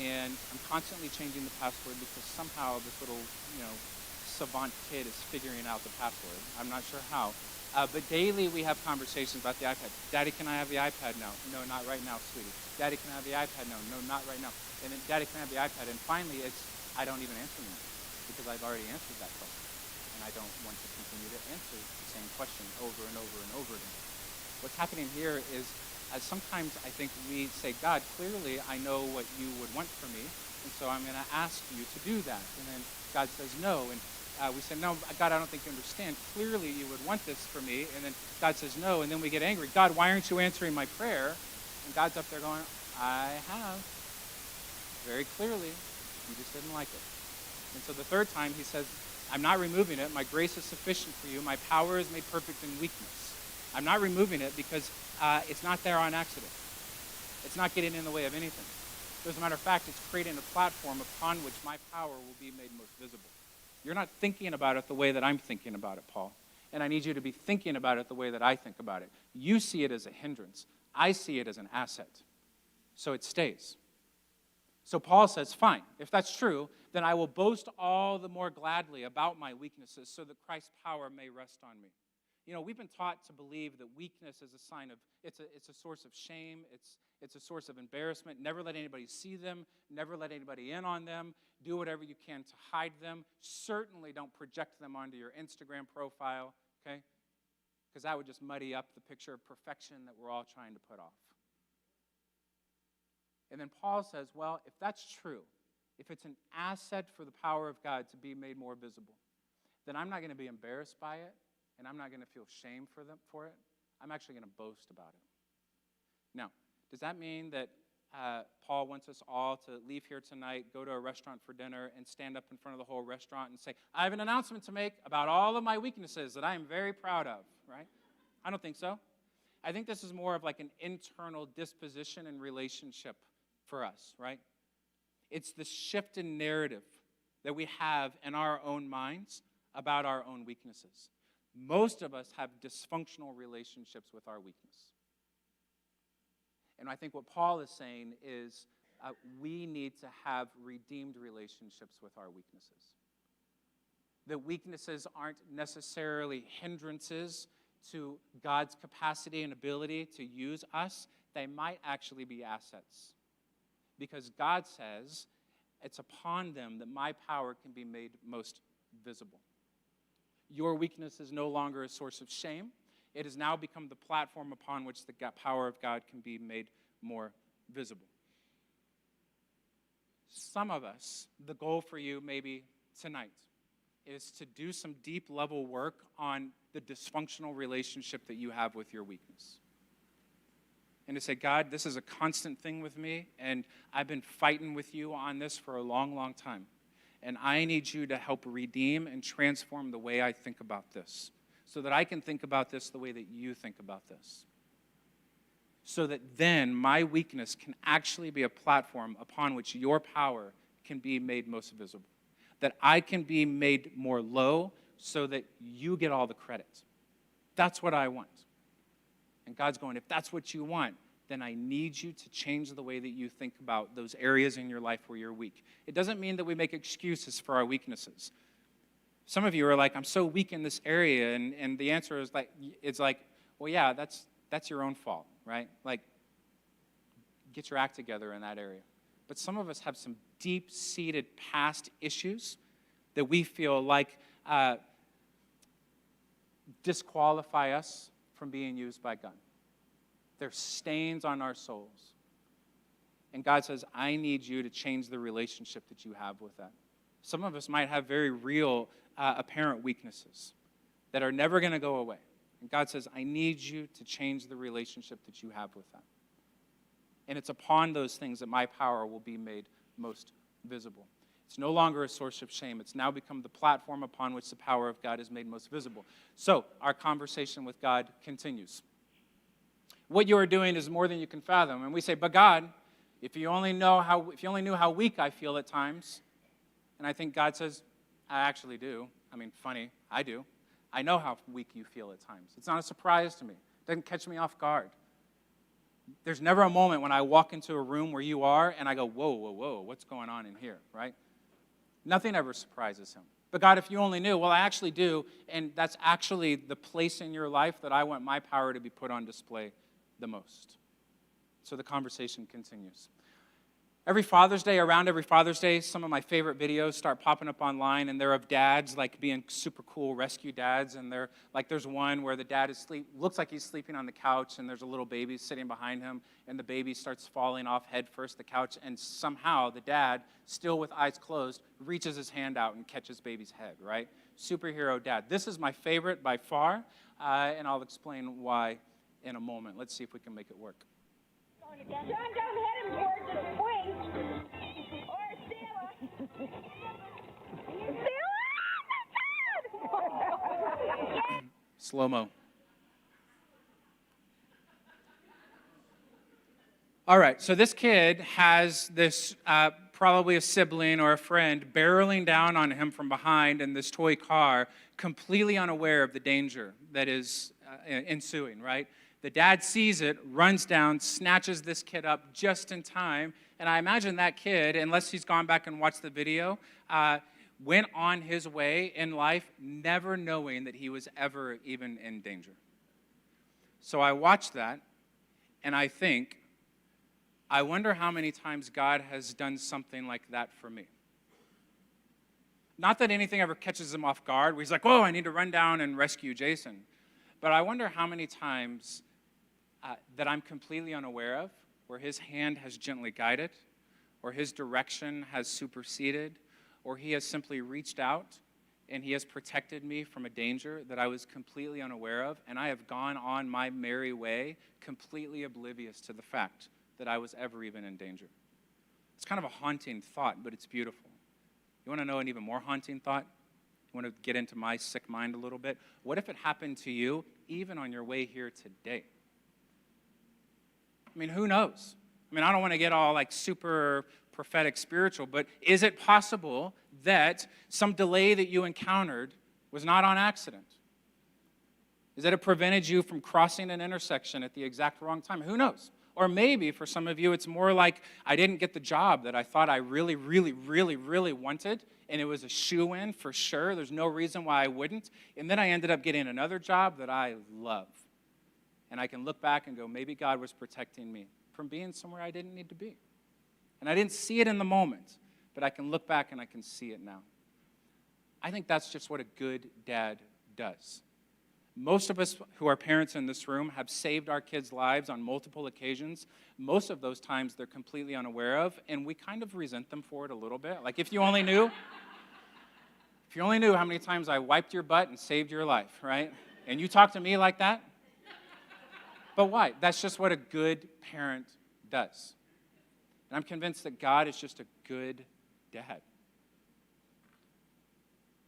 And I'm constantly changing the password because somehow this little, savant kid is figuring out the password. I'm not sure how. But daily we have conversations about the iPad. Daddy, can I have the iPad now? No, not right now, sweetie. Daddy, can I have the iPad now? No, not right now. And then, Daddy, can I have the iPad? And finally, I don't even answer anymore because I've already answered that question. And I don't want to continue to answer the same question over and over and over again. What's happening here is sometimes I think we say, God, clearly I know what you would want from me, and so I'm going to ask you to do that. And then God says no, and we say, no, God, I don't think you understand. Clearly you would want this for me, and then God says no, and then we get angry. God, why aren't you answering my prayer? And God's up there going, I have. Very clearly, you just didn't like it. And so the third time he says, I'm not removing it. My grace is sufficient for you. My power is made perfect in weakness. I'm not removing it because it's not there on accident. It's not getting in the way of anything. As a matter of fact, it's creating a platform upon which my power will be made most visible. You're not thinking about it the way that I'm thinking about it, Paul. And I need you to be thinking about it the way that I think about it. You see it as a hindrance. I see it as an asset. So it stays. So Paul says, fine, if that's true, then I will boast all the more gladly about my weaknesses so that Christ's power may rest on me. We've been taught to believe that weakness is a sign of, it's a source of shame, it's a source of embarrassment. Never let anybody see them, never let anybody in on them, do whatever you can to hide them. Certainly don't project them onto your Instagram profile, okay? Because that would just muddy up the picture of perfection that we're all trying to put off. And then Paul says, well, if that's true, if it's an asset for the power of God to be made more visible, then I'm not going to be embarrassed by it, and I'm not going to feel shame for it. I'm actually going to boast about it. Now, does that mean that Paul wants us all to leave here tonight, go to a restaurant for dinner, and stand up in front of the whole restaurant and say, I have an announcement to make about all of my weaknesses that I am very proud of, right? I don't think so. I think this is more of like an internal disposition and relationship for us, right? It's the shift in narrative that we have in our own minds about our own weaknesses. Most of us have dysfunctional relationships with our weakness. And I think what Paul is saying is we need to have redeemed relationships with our weaknesses. That weaknesses aren't necessarily hindrances to God's capacity and ability to use us. They might actually be assets. Because God says, it's upon them that my power can be made most visible. Your weakness is no longer a source of shame. It has now become the platform upon which the power of God can be made more visible. Some of us, the goal for you maybe tonight is to do some deep level work on the dysfunctional relationship that you have with your weakness. And to say, God, this is a constant thing with me, and I've been fighting with you on this for a long, long time. And I need you to help redeem and transform the way I think about this, so that I can think about this the way that you think about this. So that then my weakness can actually be a platform upon which your power can be made most visible. That I can be made more low so that you get all the credit. That's what I want. And God's going, if that's what you want, then I need you to change the way that you think about those areas in your life where you're weak. It doesn't mean that we make excuses for our weaknesses. Some of you are like, I'm so weak in this area, and the answer is like, it's like, well, yeah, that's your own fault, right? Like, get your act together in that area. But some of us have some deep-seated past issues that we feel like disqualify us from being used by God. They're stains on our souls. And God says, I need you to change the relationship that you have with that. Some of us might have very real, apparent weaknesses that are never going to go away. And God says, I need you to change the relationship that you have with that. And it's upon those things that my power will be made most visible. It's no longer a source of shame. It's now become the platform upon which the power of God is made most visible. So our conversation with God continues. What you are doing is more than you can fathom. And we say, but God, if you only knew how weak I feel at times. And I think God says, I actually do. I mean, funny, I do. I know how weak you feel at times. It's not a surprise to me. It doesn't catch me off guard. There's never a moment when I walk into a room where you are and I go, whoa, whoa, whoa, what's going on in here, right? Nothing ever surprises him. But God, if you only knew, well, I actually do, and that's actually the place in your life that I want my power to be put on display the most. So the conversation continues. Around every Father's Day, some of my favorite videos start popping up online, and they're of dads, like being super cool rescue dads, and they're like, there's one where the dad looks like he's sleeping on the couch, and there's a little baby sitting behind him, and the baby starts falling off head first the couch, and somehow the dad, still with eyes closed, reaches his hand out and catches baby's head, right? Superhero dad. This is my favorite by far, and I'll explain why in a moment. Let's see if we can make it work. John, don't hit him towards the point. Or Stella. Stella! Slow-mo. All right, so this kid has this probably a sibling or a friend barreling down on him from behind in this toy car, completely unaware of the danger that is ensuing, right? The dad sees it, runs down, snatches this kid up just in time, and I imagine that kid, unless he's gone back and watched the video, went on his way in life never knowing that he was ever even in danger. So I watch that, and I think, I wonder how many times God has done something like that for me. Not that anything ever catches him off guard, where he's like, whoa, I need to run down and rescue Jason. But I wonder how many times that I'm completely unaware of, where his hand has gently guided, or his direction has superseded, or he has simply reached out and he has protected me from a danger that I was completely unaware of, and I have gone on my merry way, completely oblivious to the fact that I was ever even in danger. It's kind of a haunting thought, but it's beautiful. You want to know an even more haunting thought? You want to get into my sick mind a little bit? What if it happened to you even on your way here today? I mean, who knows? I mean, I don't want to get all like super prophetic spiritual, but is it possible that some delay that you encountered was not on accident? Is that it prevented you from crossing an intersection at the exact wrong time? Who knows? Or maybe for some of you, it's more like I didn't get the job that I thought I really, really, really, really wanted, and it was a shoo-in for sure. There's no reason why I wouldn't. And then I ended up getting another job that I love. And I can look back and go, maybe God was protecting me from being somewhere I didn't need to be. And I didn't see it in the moment, but I can look back and I can see it now. I think that's just what a good dad does. Most of us who are parents in this room have saved our kids' lives on multiple occasions. Most of those times they're completely unaware of, and we kind of resent them for it a little bit. Like if you only knew how many times I wiped your butt and saved your life, right? And you talk to me like that? But why? That's just what a good parent does. And I'm convinced that God is just a good dad.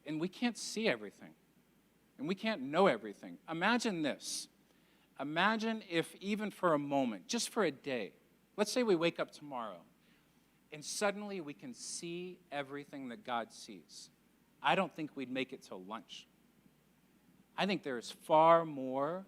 And we can't see everything. And we can't know everything. Imagine this. Imagine if even for a moment, just for a day, let's say we wake up tomorrow, and suddenly we can see everything that God sees. I don't think we'd make it till lunch. I think there is far more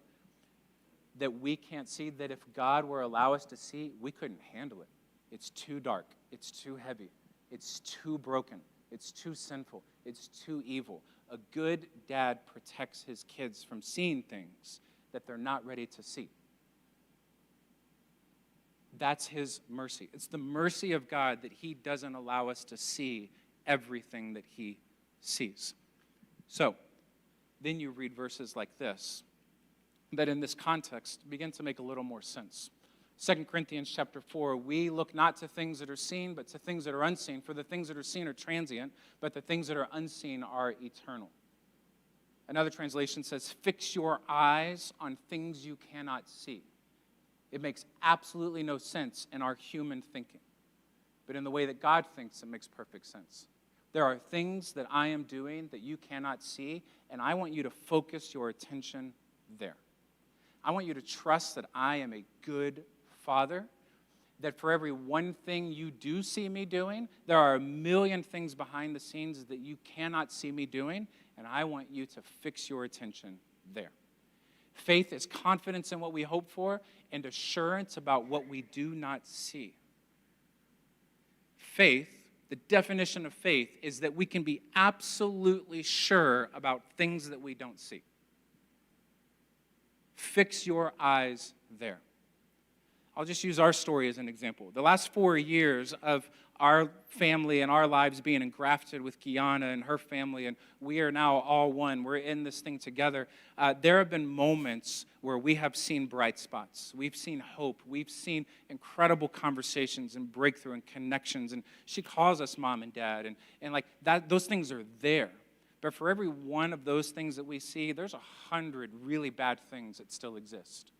that we can't see, that if God were to allow us to see, we couldn't handle it. It's too dark. It's too heavy. It's too broken. It's too sinful. It's too evil. A good dad protects his kids from seeing things that they're not ready to see. That's his mercy. It's the mercy of God that he doesn't allow us to see everything that he sees. So, then you read verses like this, that in this context begin to make a little more sense. 2 Corinthians chapter 4, we look not to things that are seen, but to things that are unseen. For the things that are seen are transient, but the things that are unseen are eternal. Another translation says, fix your eyes on things you cannot see. It makes absolutely no sense in our human thinking. But in the way that God thinks, it makes perfect sense. There are things that I am doing that you cannot see, and I want you to focus your attention there. I want you to trust that I am a good Father, that for every one thing you do see me doing, there are a million things behind the scenes that you cannot see me doing, and I want you to fix your attention there. Faith is confidence in what we hope for and assurance about what we do not see. Faith, the definition of faith, is that we can be absolutely sure about things that we don't see. Fix your eyes there. I'll just use our story as an example. The last 4 years of our family and our lives being engrafted with Kiana and her family, and we are now all one. We're in this thing together. There have been moments where we have seen bright spots. We've seen hope. We've seen incredible conversations and breakthrough and connections. And she calls us mom and dad. And like that, those things are there. But for every one of those things that we see, there's 100 really bad things that still exist.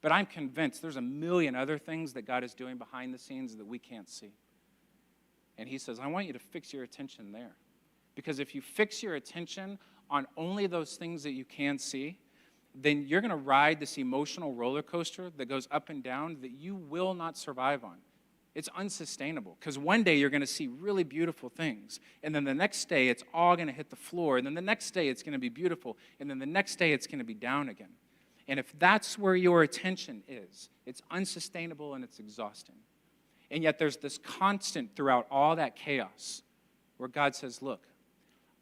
But I'm convinced there's a million other things that God is doing behind the scenes that we can't see. And he says, I want you to fix your attention there. Because if you fix your attention on only those things that you can see, then you're going to ride this emotional roller coaster that goes up and down that you will not survive on. It's unsustainable because one day you're going to see really beautiful things. And then the next day it's all going to hit the floor. And then the next day it's going to be beautiful. And then the next day it's going to be down again. And if that's where your attention is, it's unsustainable and it's exhausting. And yet there's this constant throughout all that chaos where God says, look,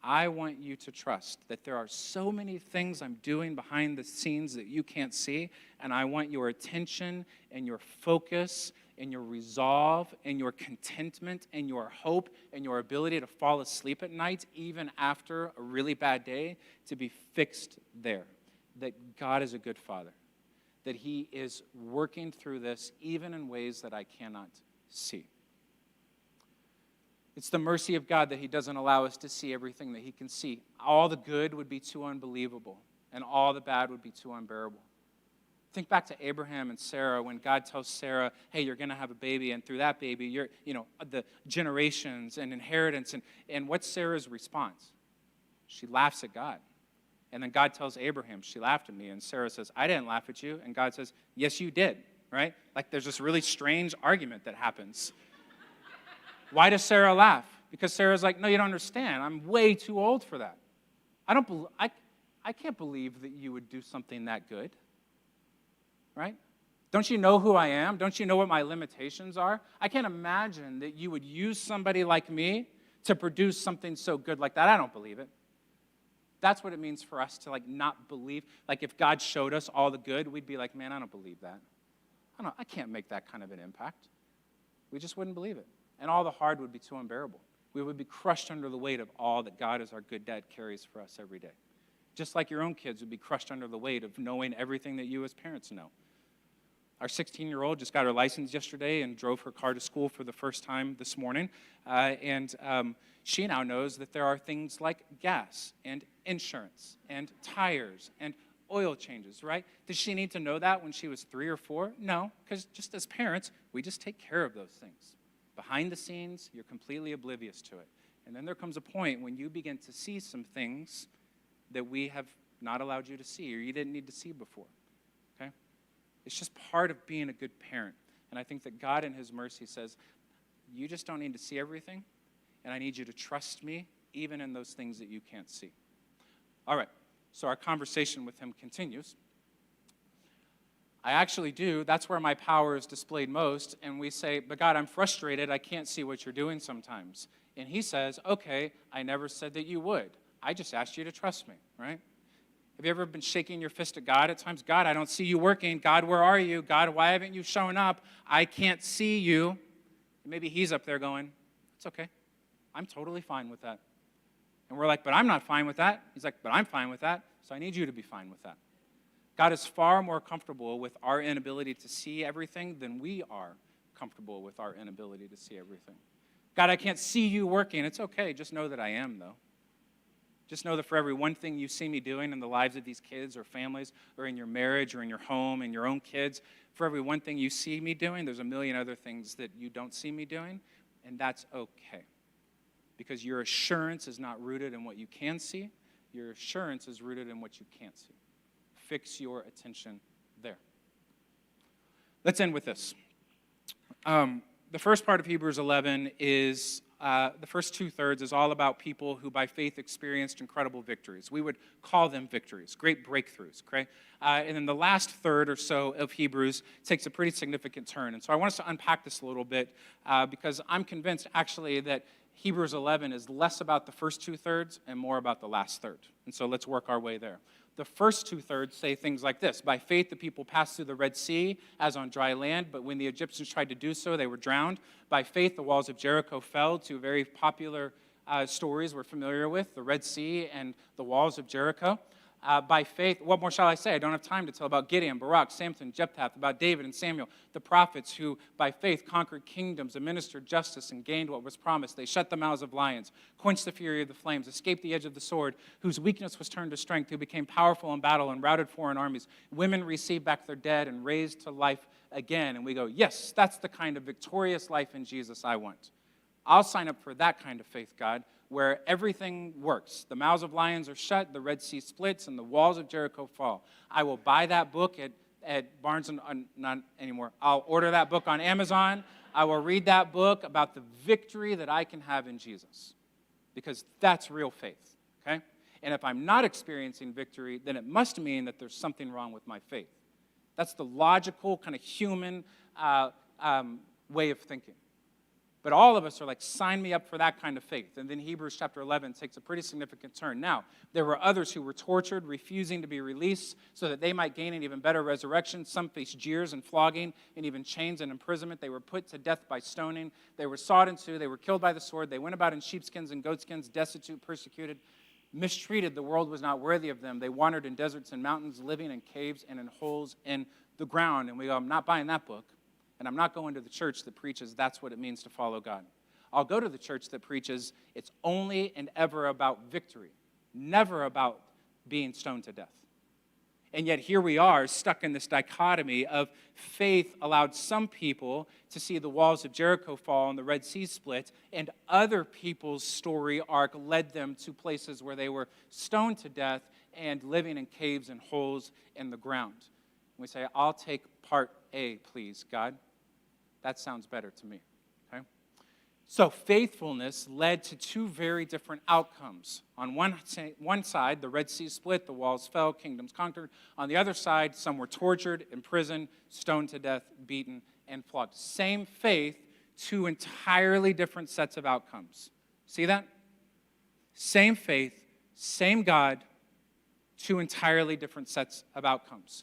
I want you to trust that there are so many things I'm doing behind the scenes that you can't see, and I want your attention and your focus and your resolve and your contentment and your hope and your ability to fall asleep at night, even after a really bad day, to be fixed there. That God is a good Father, that he is working through this even in ways that I cannot see. It's the mercy of God that he doesn't allow us to see everything that he can see. All the good would be too unbelievable, and all the bad would be too unbearable. Think back to Abraham and Sarah when God tells Sarah, hey, you're going to have a baby, and through that baby, you're, the generations and inheritance. And what's Sarah's response? She laughs at God. And then God tells Abraham, she laughed at me. And Sarah says, I didn't laugh at you. And God says, yes, you did, right? Like there's this really strange argument that happens. Why does Sarah laugh? Because Sarah's like, no, you don't understand. I'm way too old for that. I can't believe that you would do something that good, right? Don't you know who I am? Don't you know what my limitations are? I can't imagine that you would use somebody like me to produce something so good like that. I don't believe it. That's what it means for us to not believe. Like if God showed us all the good, we'd be like, man, I don't believe that. I can't make that kind of an impact. We just wouldn't believe it. And all the hard would be too unbearable. We would be crushed under the weight of all that God as our good dad carries for us every day. Just like your own kids would be crushed under the weight of knowing everything that you as parents know. Our 16-year-old just got her license yesterday and drove her car to school for the first time this morning. She now knows that there are things like gas and insurance and tires and oil changes, right? Did she need to know that when she was 3 or 4? No, because just as parents, we just take care of those things. Behind the scenes, you're completely oblivious to it. And then there comes a point when you begin to see some things that we have not allowed you to see or you didn't need to see before. Okay? It's just part of being a good parent. And I think that God in his mercy says, you just don't need to see everything, and I need you to trust me even in those things that you can't see. All right, so our conversation with him continues. I actually do. That's where my power is displayed most. And we say, but God, I'm frustrated. I can't see what you're doing sometimes. And he says, okay, I never said that you would. I just asked you to trust me, right? Have you ever been shaking your fist at God at times? God, I don't see you working. God, where are you? God, why haven't you shown up? I can't see you. And maybe he's up there going, it's okay. I'm totally fine with that. And we're like, but I'm not fine with that. He's like, but I'm fine with that. So I need you to be fine with that. God is far more comfortable with our inability to see everything than we are comfortable with our inability to see everything. God, I can't see you working. It's okay. Just know that I am, though. Just know that for every one thing you see me doing in the lives of these kids or families or in your marriage or in your home and your own kids, for every one thing you see me doing, there's a million other things that you don't see me doing, and that's okay. Because your assurance is not rooted in what you can see. Your assurance is rooted in what you can't see. Fix your attention there. Let's end with this. The first part of Hebrews 11 is, the first 2/3 is all about people who by faith experienced incredible victories. We would call them victories, great breakthroughs, okay? And then the last third or so of Hebrews takes a pretty significant turn. And so I want us to unpack this a little bit because I'm convinced actually that Hebrews 11 is less about the first 2/3 and more about the last third. And so let's work our way there. The first 2/3 say things like this. By faith, the people passed through the Red Sea as on dry land, but when the Egyptians tried to do so, they were drowned. By faith, the walls of Jericho fell. Two very popular stories we're familiar with, the Red Sea and the walls of Jericho. By faith, what more shall I say? I don't have time to tell about Gideon, Barak, Samson, Jephthah, about David and Samuel, the prophets who by faith conquered kingdoms, administered justice, and gained what was promised. They shut the mouths of lions, quenched the fury of the flames, escaped the edge of the sword, whose weakness was turned to strength, who became powerful in battle and routed foreign armies. Women received back their dead and raised to life again. And we go, yes, that's the kind of victorious life in Jesus I want. I'll sign up for that kind of faith, God, where everything works. The mouths of lions are shut, the Red Sea splits, and the walls of Jericho fall. I will buy that book at Barnes & not anymore. I'll order that book on Amazon. I will read that book about the victory that I can have in Jesus, because that's real faith, okay? And if I'm not experiencing victory, then it must mean that there's something wrong with my faith. That's the logical, kind of human way of thinking. But all of us are like, sign me up for that kind of faith. And then Hebrews chapter 11 takes a pretty significant turn. Now, there were others who were tortured, refusing to be released so that they might gain an even better resurrection. Some faced jeers and flogging and even chains and imprisonment. They were put to death by stoning. They were sawed in two. They were killed by the sword. They went about in sheepskins and goatskins, destitute, persecuted, mistreated. The world was not worthy of them. They wandered in deserts and mountains, living in caves and in holes in the ground. And we go, I'm not buying that book. And I'm not going to the church that preaches that's what it means to follow God. I'll go to the church that preaches it's only and ever about victory, never about being stoned to death. And yet here we are stuck in this dichotomy of faith allowed some people to see the walls of Jericho fall and the Red Sea split, and other people's story arc led them to places where they were stoned to death and living in caves and holes in the ground. And we say, I'll take part A, please, God. That sounds better to me, okay? So faithfulness led to two very different outcomes. On one side, the Red Sea split, the walls fell, kingdoms conquered. On the other side, some were tortured, imprisoned, stoned to death, beaten, and flogged. Same faith, two entirely different sets of outcomes. See that? Same faith, same God, two entirely different sets of outcomes.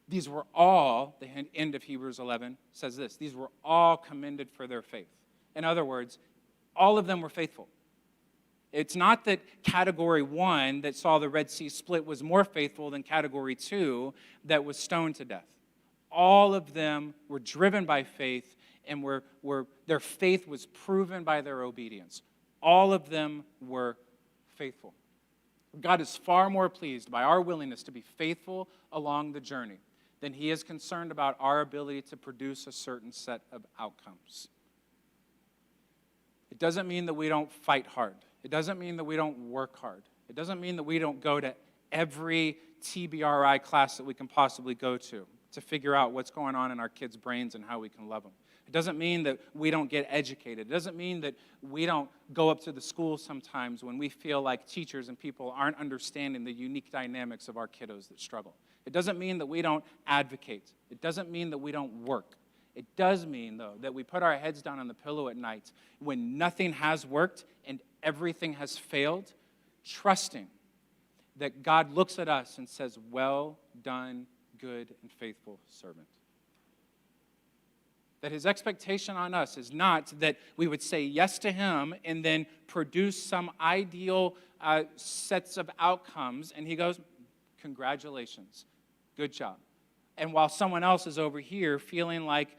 These were all, the end of Hebrews 11 says this, these were all commended for their faith. In other words, all of them were faithful. It's not that category 1 that saw the Red Sea split was more faithful than category 2 that was stoned to death. All of them were driven by faith, and their faith was proven by their obedience. All of them were faithful. God is far more pleased by our willingness to be faithful along the journey than he is concerned about our ability to produce a certain set of outcomes. It doesn't mean that we don't fight hard. It doesn't mean that we don't work hard. It doesn't mean that we don't go to every TBRI class that we can possibly go to figure out what's going on in our kids' brains and how we can love them. It doesn't mean that we don't get educated. It doesn't mean that we don't go up to the school sometimes when we feel like teachers and people aren't understanding the unique dynamics of our kiddos that struggle. It doesn't mean that we don't advocate. It doesn't mean that we don't work. It does mean, though, that we put our heads down on the pillow at night when nothing has worked and everything has failed, trusting that God looks at us and says, "Well done, good and faithful servant." That his expectation on us is not that we would say yes to him and then produce some ideal sets of outcomes, and he goes, "Congratulations, good job." And while someone else is over here feeling like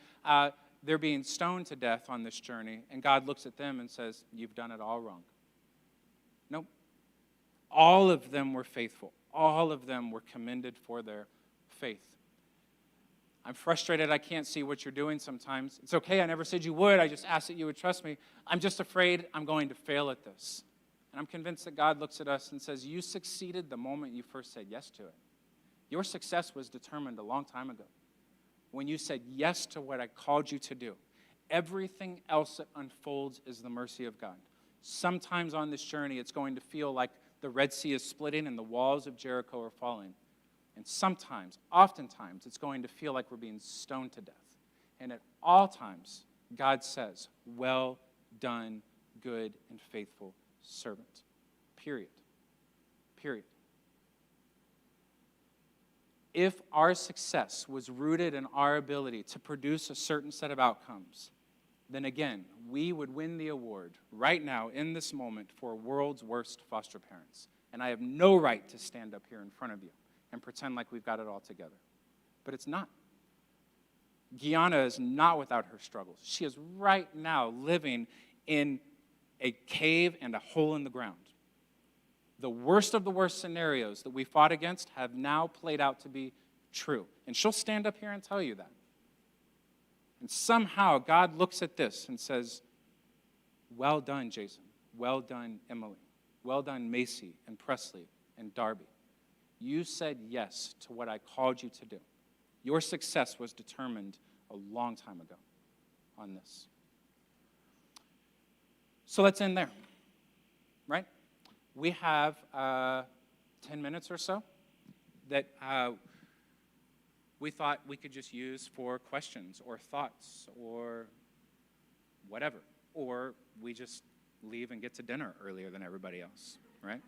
they're being stoned to death on this journey, and God looks at them and says, "You've done it all wrong." Nope. All of them were faithful. All of them were commended for their faith. I'm frustrated I can't see what you're doing sometimes. It's okay, I never said you would. I just asked that you would trust me. I'm just afraid I'm going to fail at this. And I'm convinced that God looks at us and says, "You succeeded the moment you first said yes to it. Your success was determined a long time ago when you said yes to what I called you to do. Everything else that unfolds is the mercy of God. Sometimes on this journey, it's going to feel like the Red Sea is splitting and the walls of Jericho are falling. And sometimes, oftentimes, it's going to feel like we're being stoned to death. And at all times, God says, "Well done, good and faithful servant." Period. Period. If our success was rooted in our ability to produce a certain set of outcomes, then again, we would win the award right now in this moment for world's worst foster parents. And I have no right to stand up here in front of you and pretend like we've got it all together. But it's not. Gianna is not without her struggles. She is right now living in a cave and a hole in the ground. The worst of the worst scenarios that we fought against have now played out to be true. And she'll stand up here and tell you that. And somehow God looks at this and says, "Well done, Jason. Well done, Emily. Well done, Macy and Presley and Darby. You said yes to what I called you to do. Your success was determined a long time ago on this." So let's end there, right? We have 10 minutes or so that we thought we could just use for questions or thoughts or whatever. Or we just leave and get to dinner earlier than everybody else, right?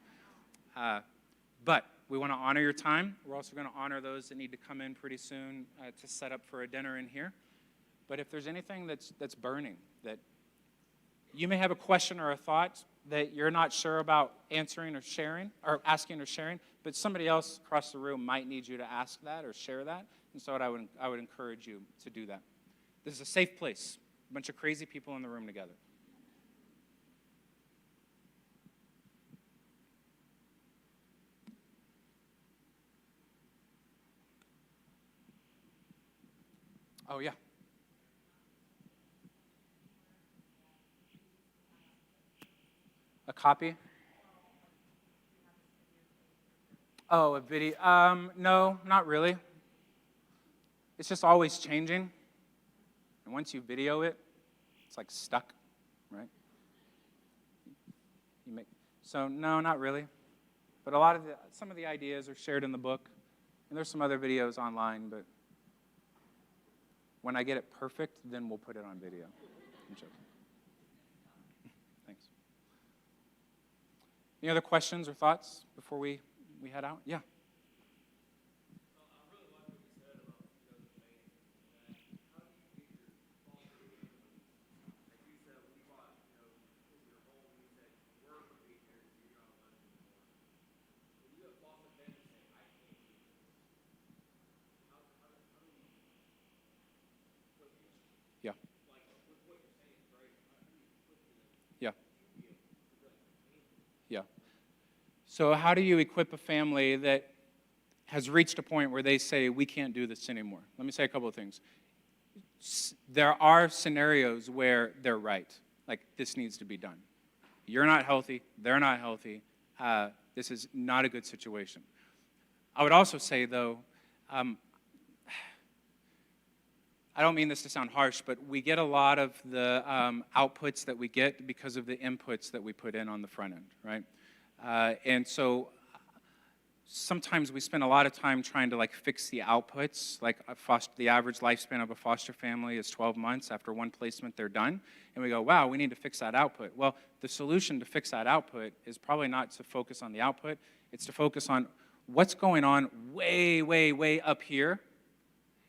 But we want to honor your time. We're also going to honor those that need to come in pretty soon to set up for a dinner in here. But if there's anything that's burning, that you may have a question or a thought that you're not sure about answering or sharing, or asking or sharing, but somebody else across the room might need you to ask that or share that. And so I would encourage you to do that. This is a safe place. A bunch of crazy people in the room together. Oh, yeah. A copy? Oh, a video. No, not really. It's just always changing. And once you video it, it's like stuck, right? So no, not really. But some of the ideas are shared in the book, and there's some other videos online, but when I get it perfect, then we'll put it on video. I'm joking. Thanks. Any other questions or thoughts before we head out? Yeah. Yeah. Yeah. Yeah. So how do you equip a family that has reached a point where they say, we can't do this anymore? Let me say a couple of things. There are scenarios where they're right. Like, this needs to be done. You're not healthy. They're not healthy. This is not a good situation. I would also say, though, I don't mean this to sound harsh, but we get a lot of the outputs that we get because of the inputs that we put in on the front end, right? And so sometimes we spend a lot of time trying to fix the outputs. Like the average lifespan of a foster family is 12 months. After one placement, they're done. And we go, wow, we need to fix that output. Well, the solution to fix that output is probably not to focus on the output. It's to focus on what's going on way, way, way up here,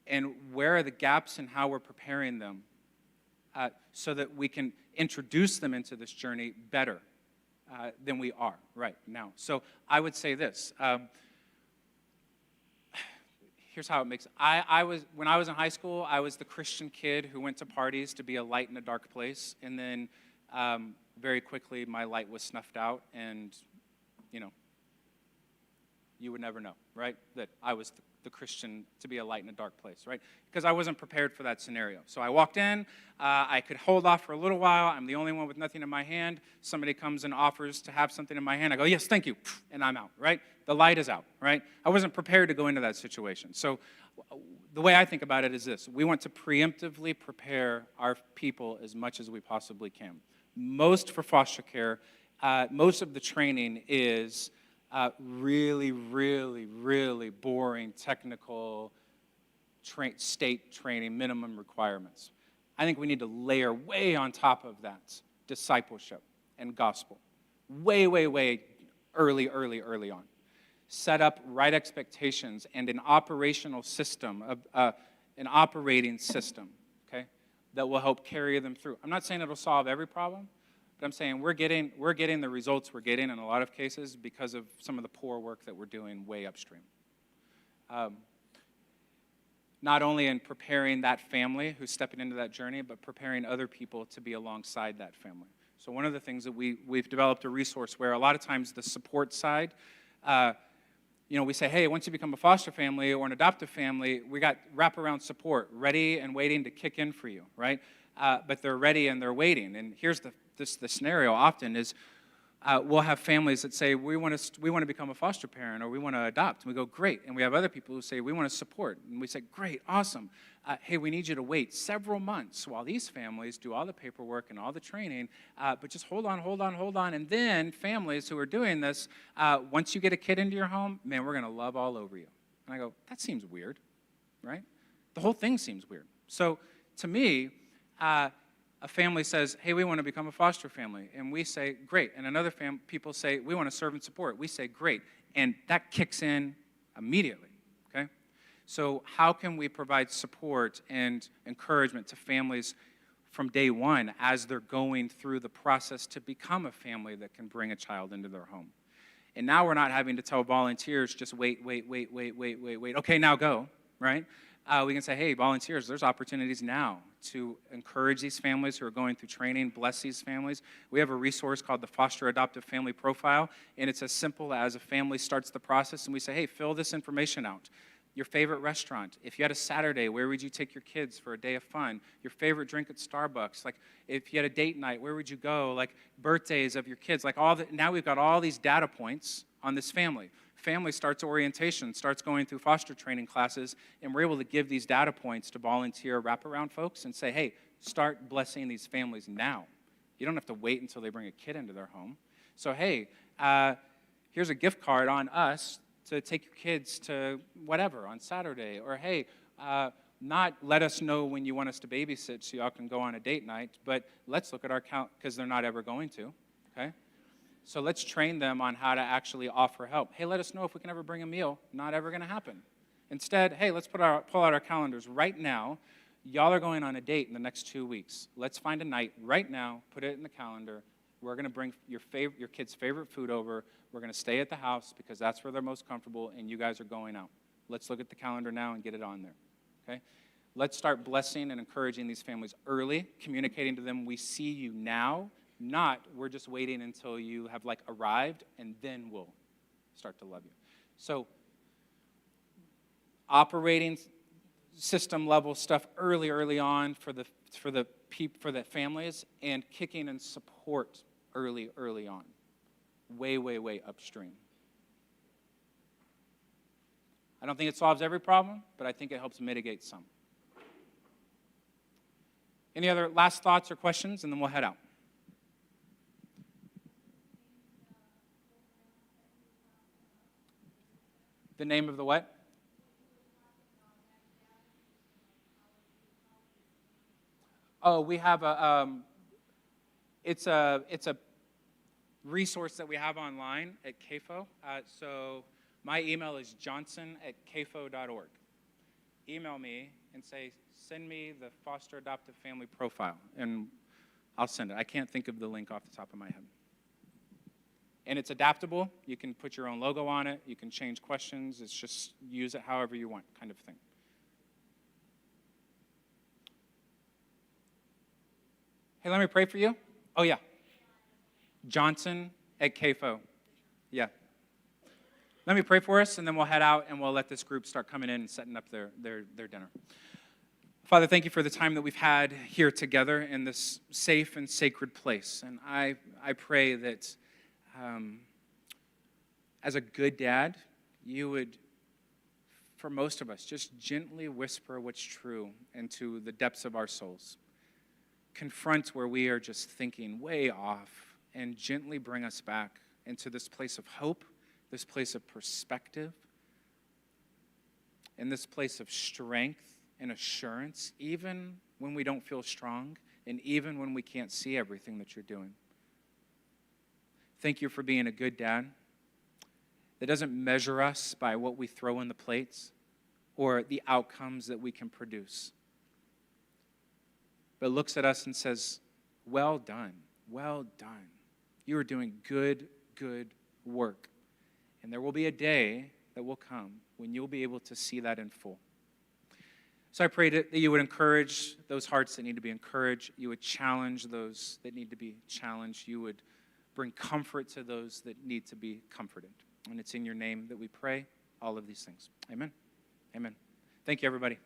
and where are the gaps in how we're preparing them so that we can introduce them into this journey better than we are right now. So I would say this. Here's how it makes it. When I was in high school, I was the Christian kid who went to parties to be a light in a dark place, and then very quickly my light was snuffed out, and you would never know, right, that I was the Christian to be a light in a dark place, right? Because I wasn't prepared for that scenario. So I walked in, I could hold off for a little while. I'm the only one with nothing in my hand. Somebody comes and offers to have something in my hand. I go, yes, thank you, and I'm out, right? The light is out, right? I wasn't prepared to go into that situation. So the way I think about it is this. We want to preemptively prepare our people as much as we possibly can. Most for foster care, most of the training is really, really, really boring, technical state training, minimum requirements. I think we need to layer way on top of that discipleship and gospel. Way, way, way early on. Set up right expectations and an operational system, an operating system, okay, that will help carry them through. I'm not saying it'll solve every problem, but I'm saying we're getting the results we're getting in a lot of cases because of some of the poor work that we're doing way upstream. Not only in preparing that family who's stepping into that journey, but preparing other people to be alongside that family. So one of the things that we've developed a resource where a lot of times the support side, we say, hey, once you become a foster family or an adoptive family, we got wraparound support ready and waiting to kick in for you, right? But they're ready and they're waiting. And here's the scenario often is we'll have families that say, we want to become a foster parent or we want to adopt. And we go, great. And we have other people who say, we want to support. And we say, great, awesome. Hey, we need you to wait several months while these families do all the paperwork and all the training. But just hold on. And then families who are doing this, once you get a kid into your home, man, we're going to love all over you. And I go, that seems weird, right? The whole thing seems weird. So to me, a family says, hey, we want to become a foster family. And we say, great. And another people say, we want to serve and support. We say, great. And that kicks in immediately, okay? So how can we provide support and encouragement to families from day one as they're going through the process to become a family that can bring a child into their home? And now we're not having to tell volunteers, just wait. Okay, now go, right? We can say, hey, volunteers, there's opportunities now to encourage these families who are going through training, bless these families. We have a resource called the Foster Adoptive Family Profile, and it's as simple as a family starts the process, and we say, hey, fill this information out. Your favorite restaurant. If you had a Saturday, where would you take your kids for a day of fun? Your favorite drink at Starbucks. Like, if you had a date night, where would you go? Like, birthdays of your kids. Like, now we've got all these data points on this family. Family starts orientation, starts going through foster training classes, and we're able to give these data points to volunteer wraparound folks and say, hey, start blessing these families now. You don't have to wait until they bring a kid into their home. So, hey, here's a gift card on us to take your kids to whatever on Saturday. Or, hey, not let us know when you want us to babysit so y'all can go on a date night, but let's look at our count, because they're not ever going to, okay? So let's train them on how to actually offer help. Hey, let us know if we can ever bring a meal. Not ever going to happen. Instead, hey, let's pull out our calendars right now. Y'all are going on a date in the next 2 weeks. Let's find a night right now, put it in the calendar. We're going to bring your kids' favorite food over. We're going to stay at the house because that's where they're most comfortable, and you guys are going out. Let's look at the calendar now and get it on there, okay? Let's start blessing and encouraging these families early, communicating to them, we see you now, not we're just waiting until you have arrived, and then we'll start to love you. So operating system level stuff early on for the families, and kicking in support early on, way upstream. I don't think it solves every problem, but I think it helps mitigate some. Any other last thoughts or questions, and then we'll head out. The name of the what? Oh, we have it's a resource that we have online at CAFO. So my email is johnson@cafo.org. Email me and say, send me the foster adoptive family profile, and I'll send it. I can't think of the link off the top of my head. And it's adaptable. You can put your own logo on it. You can change questions. It's just use it however you want, kind of thing. Hey, let me pray for you. Oh, yeah. Johnson@CAFO. Yeah. Let me pray for us, and then we'll head out, and we'll let this group start coming in and setting up their dinner. Father, thank you for the time that we've had here together in this safe and sacred place. And I pray that as a good dad, you would, for most of us, just gently whisper what's true into the depths of our souls. Confront where we are just thinking way off, and gently bring us back into this place of hope, this place of perspective, and this place of strength and assurance, even when we don't feel strong, and even when we can't see everything that you're doing. Thank you for being a good dad that doesn't measure us by what we throw in the plates or the outcomes that we can produce, but looks at us and says, well done, well done. You are doing good work. And there will be a day that will come when you'll be able to see that in full. So I pray that you would encourage those hearts that need to be encouraged. You would challenge those that need to be challenged. You would bring comfort to those that need to be comforted. And it's in your name that we pray all of these things. Amen. Amen. Thank you, everybody.